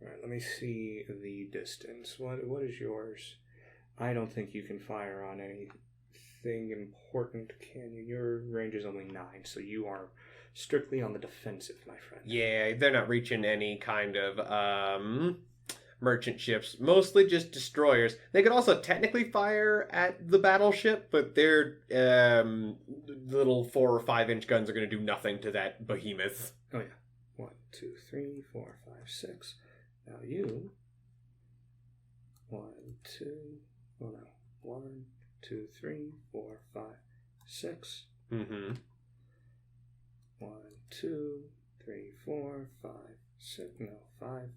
Alright, let me see the distance. What is yours? I don't think you can fire on anything important, can you? Your range is only 9, so you are strictly on the defensive, my friend. Yeah, they're not reaching any kind of merchant ships. Mostly just destroyers. They could also technically fire at the battleship, but their little 4 or 5 inch guns are going to do nothing to that behemoth. Oh yeah. 1, 2, 3, 4, 5, 6. Now you. 1, 2. Oh no. 1, 2, 3, 4, 5, 6. Mm-hmm. 1, 2, 3, 4, 5, 6. No, 5.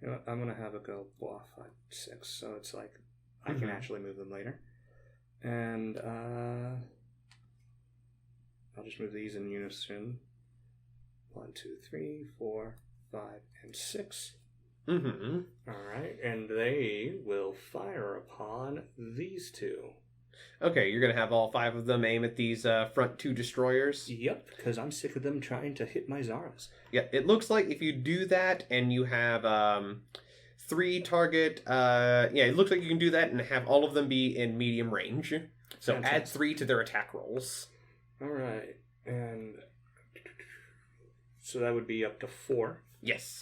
You know what? I'm gonna have it go blah 5, 6. So it's like I can actually move them later. And I'll just move these in unison. 1, 2, 3, 4, 5, and 6. Mm-hmm. Alright, and they will fire upon these 2. Okay, you're going to have all 5 of them aim at these front 2 destroyers? Yep, because I'm sick of them trying to hit my Zaras. Yeah, it looks like if you do that and you have 3 target... it looks like you can do that and have all of them be in medium range. So Fantastic. add 3 to their attack rolls. Alright, and... so that would be up to 4. Yes.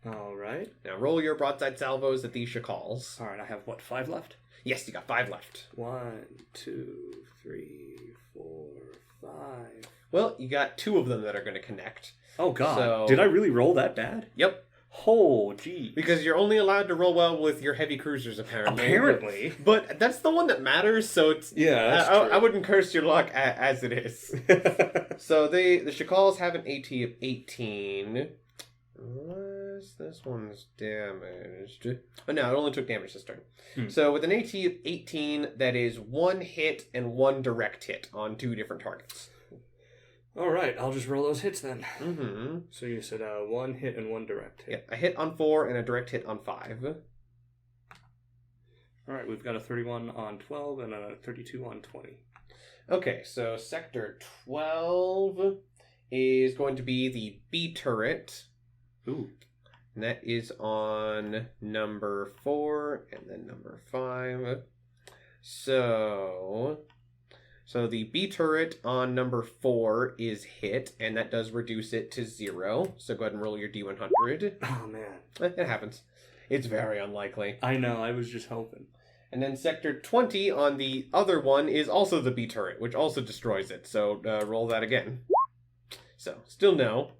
Alright. Now roll your broadside salvos at these shakals. Alright, I have what, 5 left? Yes, you got 5 left. 1, 2, 3, 4, 5. Well, you got 2 of them that are going to connect. Oh god, So- did I really roll that bad? Yep. Oh, gee. Because you're only allowed to roll well with your heavy cruisers, apparently. Apparently. But that's the one that matters, so it's... Yeah, that's I wouldn't curse your luck as it is. So the shakals have an AT of 18. Unless this one's damaged. Oh no, it only took damage this turn. So with an AT of 18, that is 1 hit and 1 direct hit on 2 different targets. Alright, I'll just roll those hits then. Mm-hmm. So you said 1 hit and 1 direct hit. Yeah, a hit on 4 and a direct hit on 5. Alright, we've got a 31 on 12 and a 32 on 20. Okay, so Sector 12 is going to be the B turret. Ooh. And that is on number 4 and then number 5. So the B turret on number 4 is hit, and that does reduce it to 0. So go ahead and roll your D100. Oh, man. It happens. It's very unlikely. I know, I was just hoping. And then Sector 20 on the other one is also the B turret, which also destroys it. So roll that again. So, still no.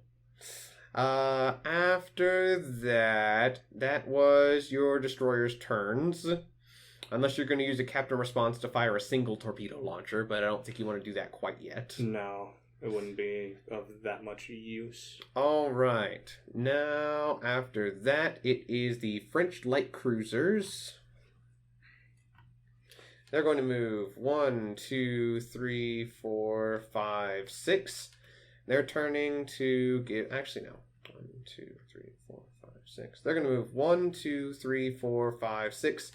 After that was your destroyer's turns. Unless you're going to use a captain response to fire a single torpedo launcher, but I don't think you want to do that quite yet. No, it wouldn't be of that much use. All right. Now, after that, it is the French light cruisers. They're going to move 1, 2, 3, 4, 5, 6. They're turning to give... Actually, no. 1, 2, 3, 4, 5, 6. They're gonna move 1, 2, 3, 4, 5, 6.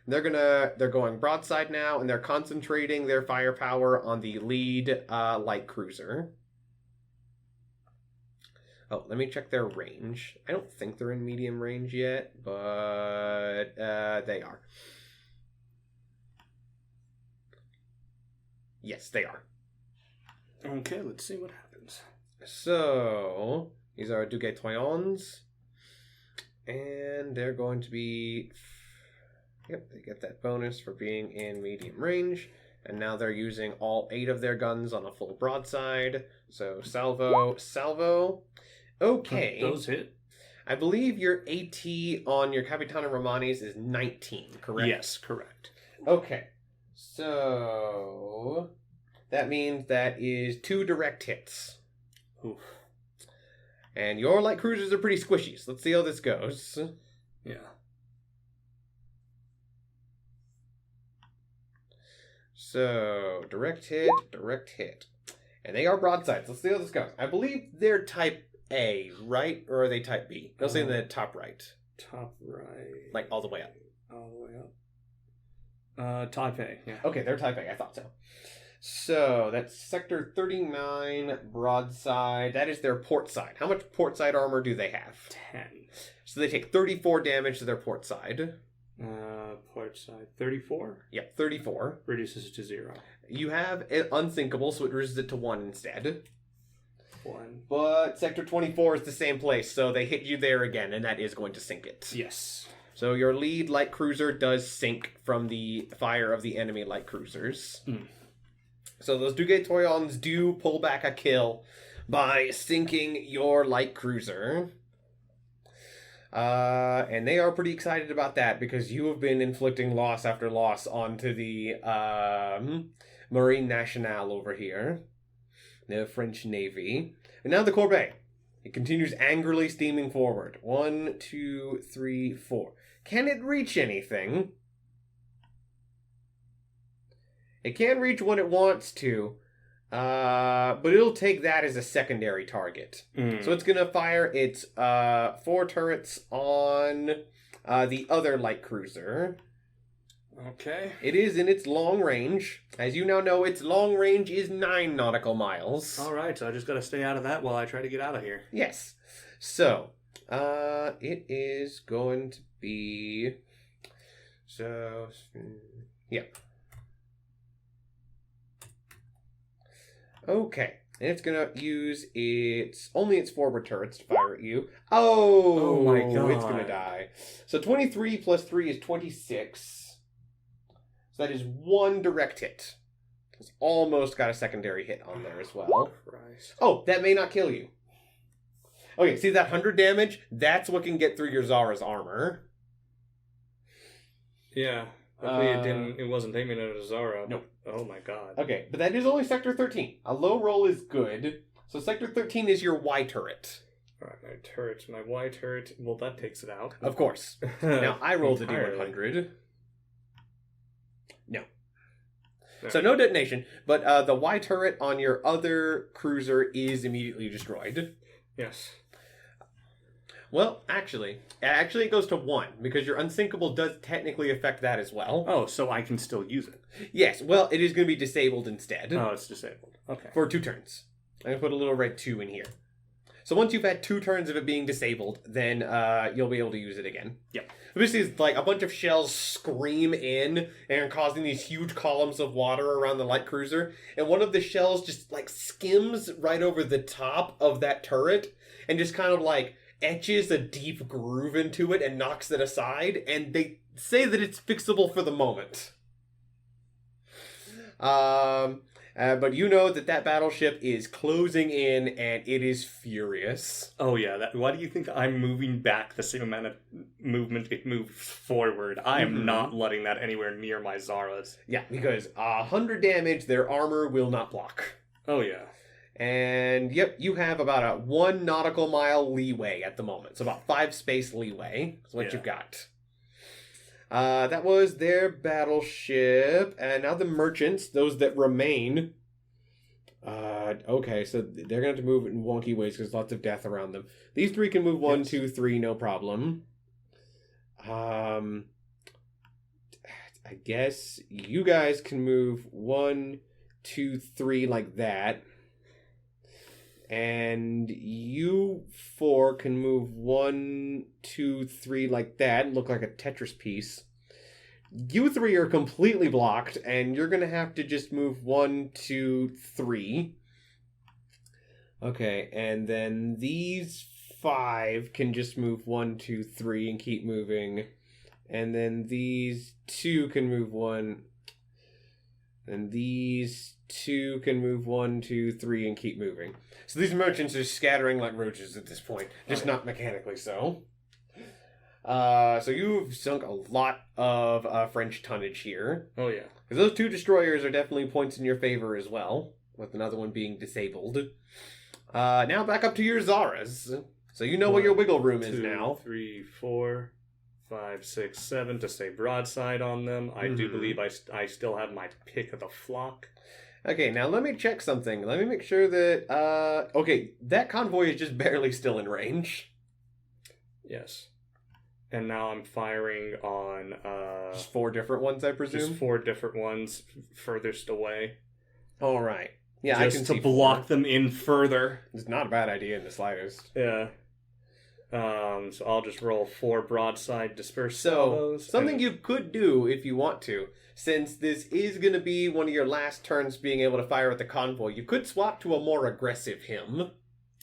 They're going broadside now, and they're concentrating their firepower on the lead light cruiser. Oh, let me check their range. I don't think they're in medium range yet, but they are. Yes, they are. Okay, let's see what happens. So, these are Duguay Toyons. And they're going to be... Yep, they get that bonus for being in medium range. And now they're using all 8 of their guns on a full broadside. So, salvo. Okay. Those hit. I believe your AT on your Capitana Romanis is 19, correct? Yes, correct. Okay. So, that means that is 2 direct hits. Oof. And your light cruisers are pretty squishy, so let's see how this goes. Yeah. So, direct hit. And they are broadsides. Let's see how this goes. I believe they're type A, right? Or are they type B? They'll say in the top right. Top right. Like all the way up. All the way up. Type A, yeah. Okay, they're type A. I thought so. So, that's Sector 39 broadside. That is their port side. How much port side armor do they have? 10. So they take 34 damage to their port side. Port side 34? Yep, 34. Reduces it to 0. You have it unsinkable, so it reduces it to 1 instead. 1. But Sector 24 is the same place, so they hit you there again, and that is going to sink it. Yes. So your lead light cruiser does sink from the fire of the enemy light cruisers. Mm. So those Duguay Toyons do pull back a kill by sinking your light cruiser. And they are pretty excited about that because you have been inflicting loss after loss onto the Marine Nationale over here, the French Navy. And now the Corbeil. It continues angrily steaming forward. 1, 2, 3, 4. Can it reach anything? It can reach when it wants to, but it'll take that as a secondary target. Mm. So it's going to fire its 4 turrets on the other light cruiser. Okay. It is in its long range. As you now know, its long range is 9 nautical miles. All right, so I just got to stay out of that while I try to get out of here. Yes. So, it is going to be... So, yeah. Okay. And it's going to use only its forward turrets to fire at you. Oh my God. It's going to die. So 23 plus 3 is 26. So that is 1 direct hit. It's almost got a secondary hit on there as well. Christ. Oh, that may not kill you. Okay, see that 100 damage? That's what can get through your Zara's armor. Yeah. Hopefully it wasn't aiming at a Zara. Nope. Oh my God. Okay, but that is only Sector 13. A low roll is good. So Sector 13 is your Y turret. Alright, my Y turret, well that takes it out. Of course. Now I rolled a Entirely. D100. No. So no detonation, but the Y turret on your other cruiser is immediately destroyed. Yes. Well, actually it goes to 1, because your unsinkable does technically affect that as well. Oh, so I can still use it. Yes, well, it is going to be disabled instead. Oh, it's disabled. Okay. For 2 turns. I'm going to put a little red 2 in here. So once you've had 2 turns of it being disabled, then you'll be able to use it again. Yep. This is like a bunch of shells scream in and are causing these huge columns of water around the light cruiser. And one of the shells just like skims right over the top of that turret and just kind of like etches a deep groove into it and knocks it aside. And they say that it's fixable for the moment. But you know that battleship is closing in and it is furious. Oh yeah, why do you think I'm moving back the same amount of movement it moves forward? I am not letting that anywhere near my Zaras. Yeah, because 100 damage, their armor will not block. Oh yeah. And yep, you have about a 1 nautical mile leeway at the moment. So about 5 space leeway is what you've got. That was their battleship. And now the merchants, those that remain, Okay, so they're going to have to move in wonky ways because lots of death around them. These three can move one, Yes. 2, 3, no problem. I guess you guys can move 1, 2, 3 like that. And you 4 can move 1, 2, 3 like that and look like a Tetris piece. You 3 are completely blocked, and you're going to have to just move 1, 2, 3. Okay, and then these 5 can just move 1, 2, 3 and keep moving. And then these 2 can move 1. And these 2 can move 1, 2, 3 and keep moving. So these merchants are scattering like roaches at this point, just not mechanically so. So you've sunk a lot of French tonnage here. Oh, yeah. Because those 2 destroyers are definitely points in your favor as well, with another one being disabled. Now back up to your Zaras. So you know what your wiggle room is now. 3, 4, 5, 6, 7 to stay broadside on them. I do believe I still have my pick of the flock. Okay, now let me check something. Let me make sure that... okay, that convoy is just barely still in range. Yes. And now I'm firing on... just 4 different ones, I presume? Just 4 different ones furthest away. All right. Yeah, just I can to block 4. them in further. It's not a bad idea in the slightest. Yeah. So I'll just roll 4 broadside disperse So, salvos. something you could do if you want to, since this is going to be one of your last turns being able to fire at the convoy, you could swap to a more aggressive hymn.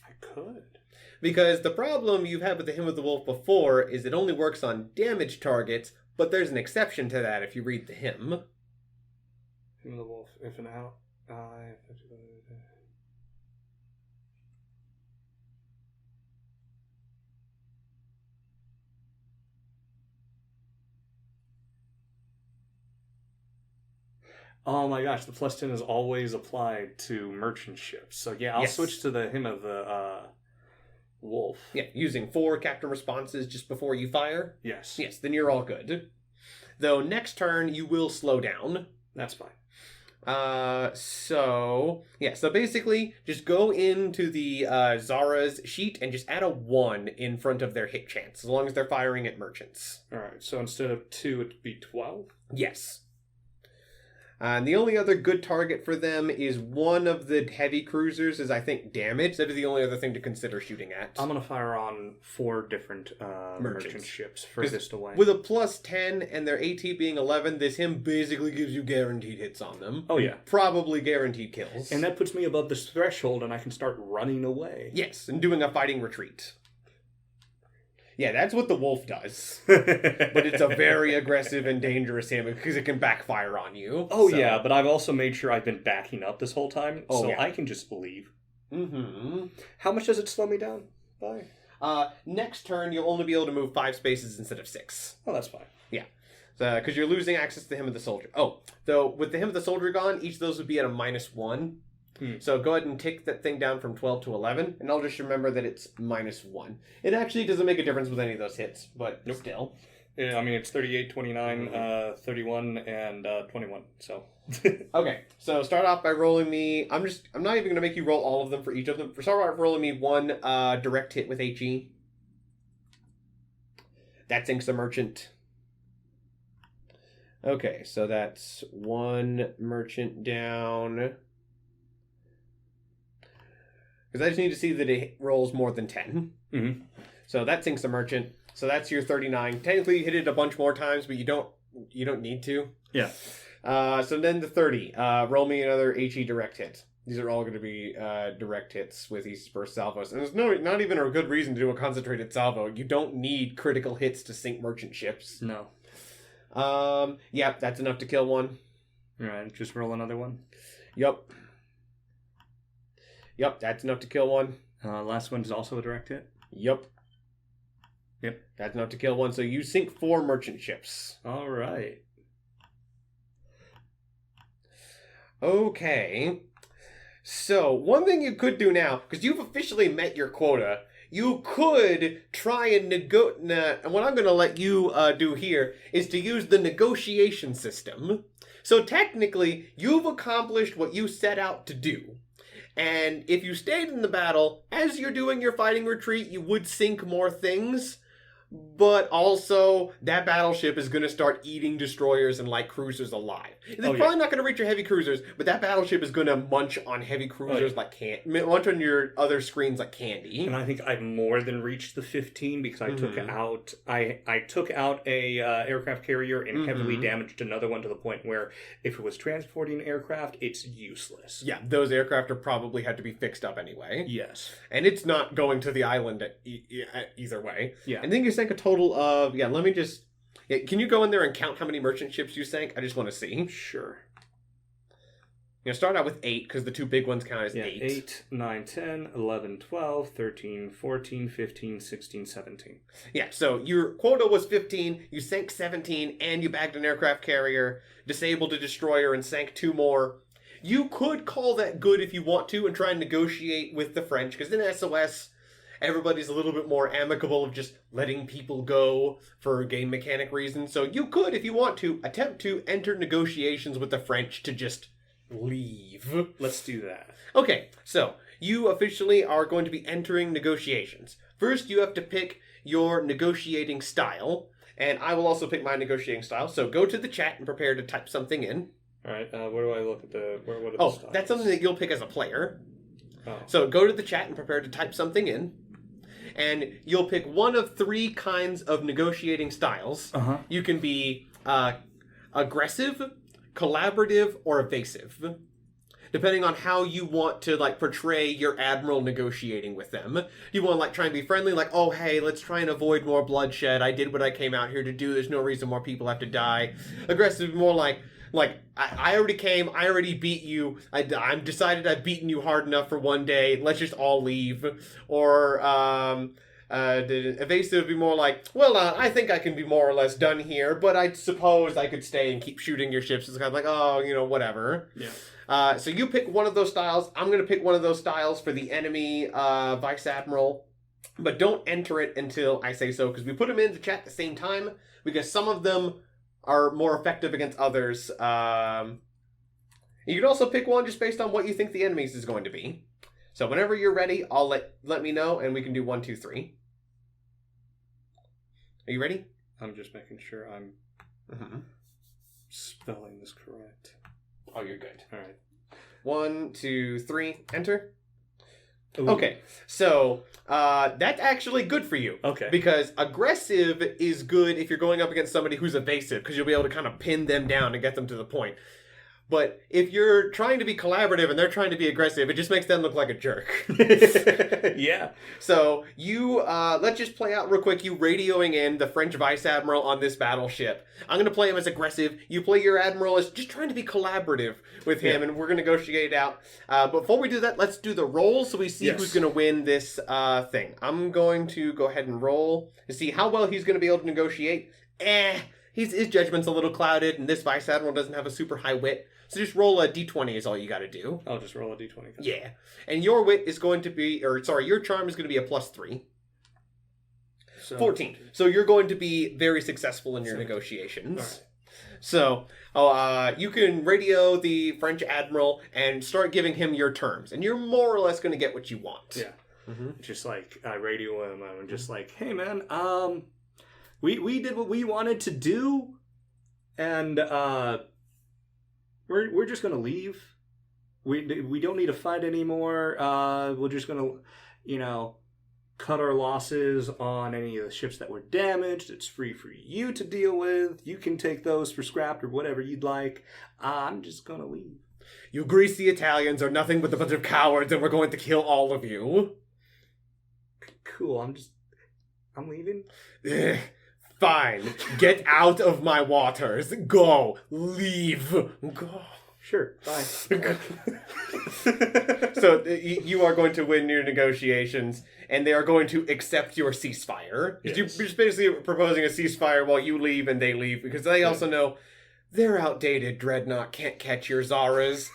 I could. Because the problem you've had with the Hymn of the Wolf before is it only works on damaged targets, but there's an exception to that if you read the hymn. Hymn of the Wolf, if an out. Oh my gosh, the plus 10 is always applied to merchant ships. So yeah, I'll switch to the Hymn of the Wolf. Yeah, using 4 captain responses just before you fire. Yes. Yes, then you're all good. Though next turn you will slow down. That's fine. So basically just go into the Zara's sheet and just add a 1 in front of their hit chance, as long as they're firing at merchants. Alright, so instead of 2, it'd be 12? Yes. And the only other good target for them is one of the heavy cruisers is, I think, damaged. That is the only other thing to consider shooting at. I'm going to fire on 4 different merchant ships furthest away. With a plus 10 and their AT being 11, this hymn basically gives you guaranteed hits on them. Oh, yeah. Probably guaranteed kills. And that puts me above this threshold and I can start running away. Yes, and doing a fighting retreat. Yeah, that's what the wolf does. But it's a very aggressive and dangerous hymn because it can backfire on you. Oh, so. Yeah, but I've also made sure I've been backing up this whole time, so yeah. I can just leave. Mm-hmm. How much does it slow me down by? Next turn, you'll only be able to move 5 spaces instead of 6. Oh, that's fine. Yeah. Because you're losing access to the Hymn of the Soldier. Oh, though, with the Hymn of the Soldier gone, each of those would be at a -1. So go ahead and take that thing down from 12 to 11, and I'll just remember that it's -1. It actually doesn't make a difference with any of those hits, but still. Yeah, I mean, it's 38, 29, 31, and 21, so... Okay, so start off by rolling me... I'm not even going to make you roll all of them for each of them. Start off rolling me 1 direct hit with HE. That sinks the merchant. Okay, so that's 1 merchant down... Because I just need to see that it rolls more than 10. Mm-hmm. So that sinks the merchant. So that's your 39. Technically, you hit it a bunch more times, but you don't need to. Yeah. So then the 30. Roll me another HE direct hit. These are all going to be direct hits with these burst salvos. And there's not even a good reason to do a concentrated salvo. You don't need critical hits to sink merchant ships. No. Yeah, that's enough to kill one. All right, just roll another one. Yep. Yep, that's enough to kill one. Last one is also a direct hit? Yep. Yep. That's enough to kill one. So you sink 4 merchant ships. All right. Okay. So, one thing you could do now, because you've officially met your quota, you could try and and what I'm going to let you do here is to use the negotiation system. So technically, you've accomplished what you set out to do. And if you stayed in the battle, as you're doing your fighting retreat, you would sink more things. But also, that battleship is going to start eating destroyers and light cruisers alive. It's probably not going to reach your heavy cruisers, but that battleship is going to munch on heavy cruisers munch on your other screens like candy. And I think I've more than reached the 15 because I took out I took out a aircraft carrier and heavily damaged another one to the point where if it was transporting aircraft, it's useless. Yeah, those aircraft are probably had to be fixed up anyway. Yes, and it's not going to the island either way. Yeah, I think you sank a total of let me just. Yeah, can you go in there and count how many merchant ships you sank? I just want to see. Sure. Start out with 8, because the two big ones count as 8. 8, 9, 10, 11, 12, 13, 14, 15, 16, 17. Yeah, so your quota was 15, you sank 17, and you bagged an aircraft carrier, disabled a destroyer, and sank 2 more. You could call that good if you want to and try and negotiate with the French, because in SOS, everybody's a little bit more amicable of just letting people go for game mechanic reasons. So you could, if you want to, attempt to enter negotiations with the French to just leave. Let's do that. Okay, so you officially are going to be entering negotiations. First, you have to pick your negotiating style, and I will also pick my negotiating style. So go to the chat and prepare to type something in. All right, where do I look at the... what are the styles? That's something that you'll pick as a player. Oh. So go to the chat and prepare to type something in. And you'll pick one of 3 kinds of negotiating styles. You can be aggressive, collaborative, or evasive, depending on how you want to portray your admiral negotiating with them. You want to try and be friendly, oh hey, let's try and avoid more bloodshed. I did what I came out here to do. There's no reason more people have to die. Aggressive, more like I already came, I already beat you, I'm decided I've beaten you hard enough for one day, let's just all leave. Or, the evasive would be more I think I can be more or less done here, but I suppose I could stay and keep shooting your ships. It's kind of whatever. Yeah. So you pick one of those styles. I'm going to pick one of those styles for the enemy Vice Admiral, but don't enter it until I say so, because we put them in the chat at the same time, because some of them are more effective against others. You can also pick one just based on what you think the enemy's is going to be. So whenever you're ready, I'll let me know, and we can do 1, 2, 3. Are you ready? I'm just making sure I'm spelling this correct. Oh, you're good. All right. 1, 2, 3. Enter. Ooh. Okay, so that's actually good for you. Okay. Because aggressive is good if you're going up against somebody who's evasive, because you'll be able to kind of pin them down and get them to the point. But if you're trying to be collaborative and they're trying to be aggressive, it just makes them look like a jerk. Yeah. So you, let's just play out real quick, you radioing in the French Vice Admiral on this battleship. I'm going to play him as aggressive. You play your Admiral as just trying to be collaborative with him, and we're going to negotiate it out. Before we do that, let's do the roll so we see who's going to win this thing. I'm going to go ahead and roll to see how well he's going to be able to negotiate. His judgment's a little clouded, and this Vice Admiral doesn't have a super high wit. So just roll a d20 is all you got to do. I'll just roll a d20. Yeah. And your wit is going to be, your charm is going to be a +3. So, 14. So you're going to be very successful in your negotiations. Right. So you can radio the French Admiral and start giving him your terms. And you're more or less going to get what you want. Yeah. Just I radio him. I'm just hey man, we did what we wanted to do. And, We're just gonna leave. We don't need to fight anymore. We're just gonna, cut our losses on any of the ships that were damaged. It's free for you to deal with. You can take those for scrap or whatever you'd like. I'm just gonna leave. You greasy Italians are nothing but a bunch of cowards, and we're going to kill all of you. Cool. I'm leaving. Fine. Get out of my waters. Go. Leave. Go. Sure. Bye. So you are going to win your negotiations, and they are going to accept your ceasefire. Yes. You're just basically proposing a ceasefire while you leave and they leave, because they also know they're outdated. Dreadnought can't catch your Zaras.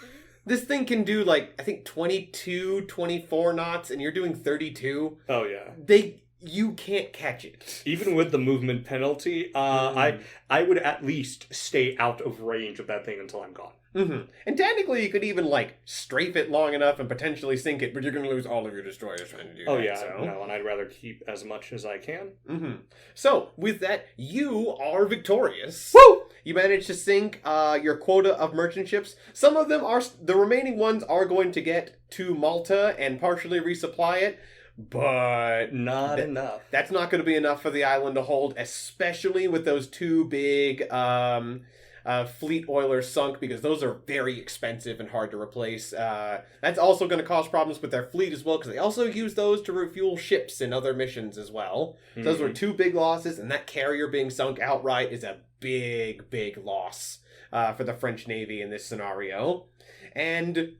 This thing can do, I think 22, 24 knots, and you're doing 32. Oh, yeah. You can't catch it. Even with the movement penalty, I would at least stay out of range of that thing until I'm gone. Mm-hmm. And technically, you could even, like, strafe it long enough and potentially sink it, but you're going to lose all of your destroyers trying to do that. Oh, yeah. So. No, and I'd rather keep as much as I can. Mm-hmm. So, with that, you are victorious. Woo! You managed to sink your quota of merchant ships. Some of them are... The remaining ones are going to get to Malta and partially resupply it, but... Not enough. That's not going to be enough for the island to hold, especially with those two big... fleet oilers sunk, because those are very expensive and hard to replace. That's also going to cause problems with their fleet as well, because they also use those to refuel ships in other missions as well. Mm-hmm. Those were two big losses, and that carrier being sunk outright is a big, big loss for the French Navy in this scenario. And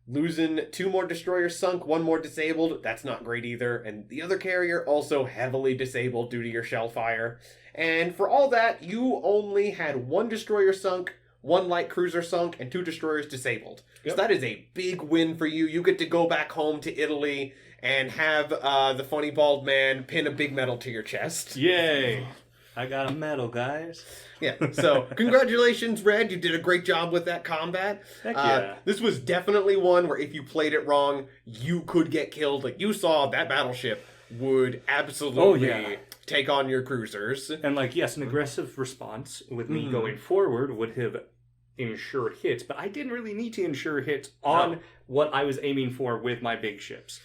losing 2 more destroyers sunk, 1 more disabled, that's not great either. And the other carrier also heavily disabled due to your shell fire. And for all that, you only had 1 destroyer sunk, 1 light cruiser sunk, and 2 destroyers disabled. Yep. So that is a big win for you. You get to go back home to Italy and have the funny bald man pin a big medal to your chest. Yay! I got a medal, guys. Yeah, so congratulations, Red. You did a great job with that combat. Heck yeah. This was definitely one where if you played it wrong, you could get killed. Like, you saw that battleship would absolutely take on your cruisers. And, like, yes, an aggressive response with me going forward would have ensured hits, but I didn't really need to ensure hits on what I was aiming for with my big ships.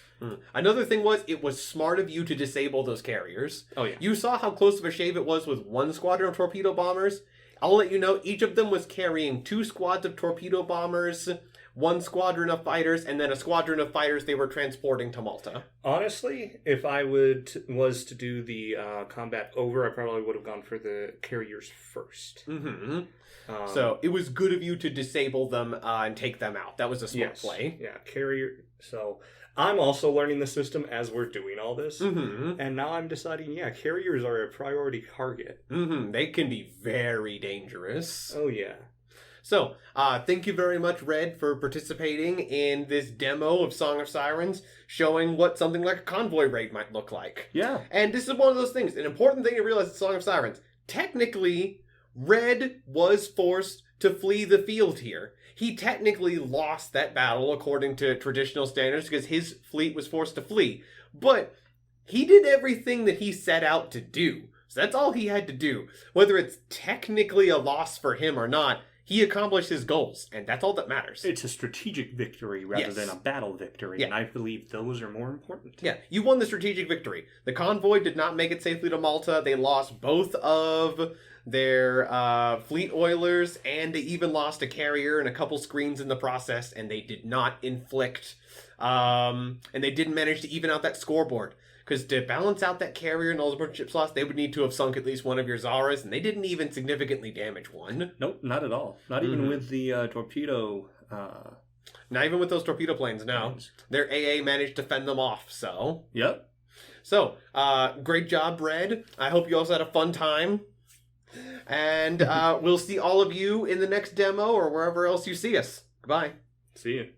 Another thing was, it was smart of you to disable those carriers. Oh, yeah. You saw how close of a shave it was with 1 squadron of torpedo bombers. I'll let you know, each of them was carrying 2 squads of torpedo bombers, 1 squadron of fighters, and then a squadron of fighters they were transporting to Malta. Honestly, if I was to do the combat over, I probably would have gone for the carriers first. Mm-hmm. So it was good of you to disable them and take them out. That was a smart play. Yeah, carrier. So I'm also learning the system as we're doing all this. Mm-hmm. And now I'm deciding, carriers are a priority target. Mm-hmm. They can be very dangerous. Oh, yeah. So, thank you very much, Red, for participating in this demo of Song of Sirens, showing what something like a convoy raid might look like. Yeah. And this is one of those things, an important thing to realize in Song of Sirens. Technically, Red was forced to flee the field here. He technically lost that battle according to traditional standards because his fleet was forced to flee. But he did everything that he set out to do. So that's all he had to do. Whether it's technically a loss for him or not, he accomplished his goals, and that's all that matters. It's a strategic victory rather than a battle victory, and I believe those are more important. Yeah, you won the strategic victory. The convoy did not make it safely to Malta. They lost both of their fleet oilers, and they even lost a carrier and a couple screens in the process, and they did not inflict, and they didn't manage to even out that scoreboard. Because to balance out that carrier and all the merchant ships lost, they would need to have sunk at least 1 of your Zaras, and they didn't even significantly damage 1. Nope, not at all. Not even with the torpedo... Not even with those torpedo planes, no. Their AA managed to fend them off, so... Yep. So, great job, Red. I hope you also had a fun time. And we'll see all of you in the next demo or wherever else you see us. Goodbye. See you.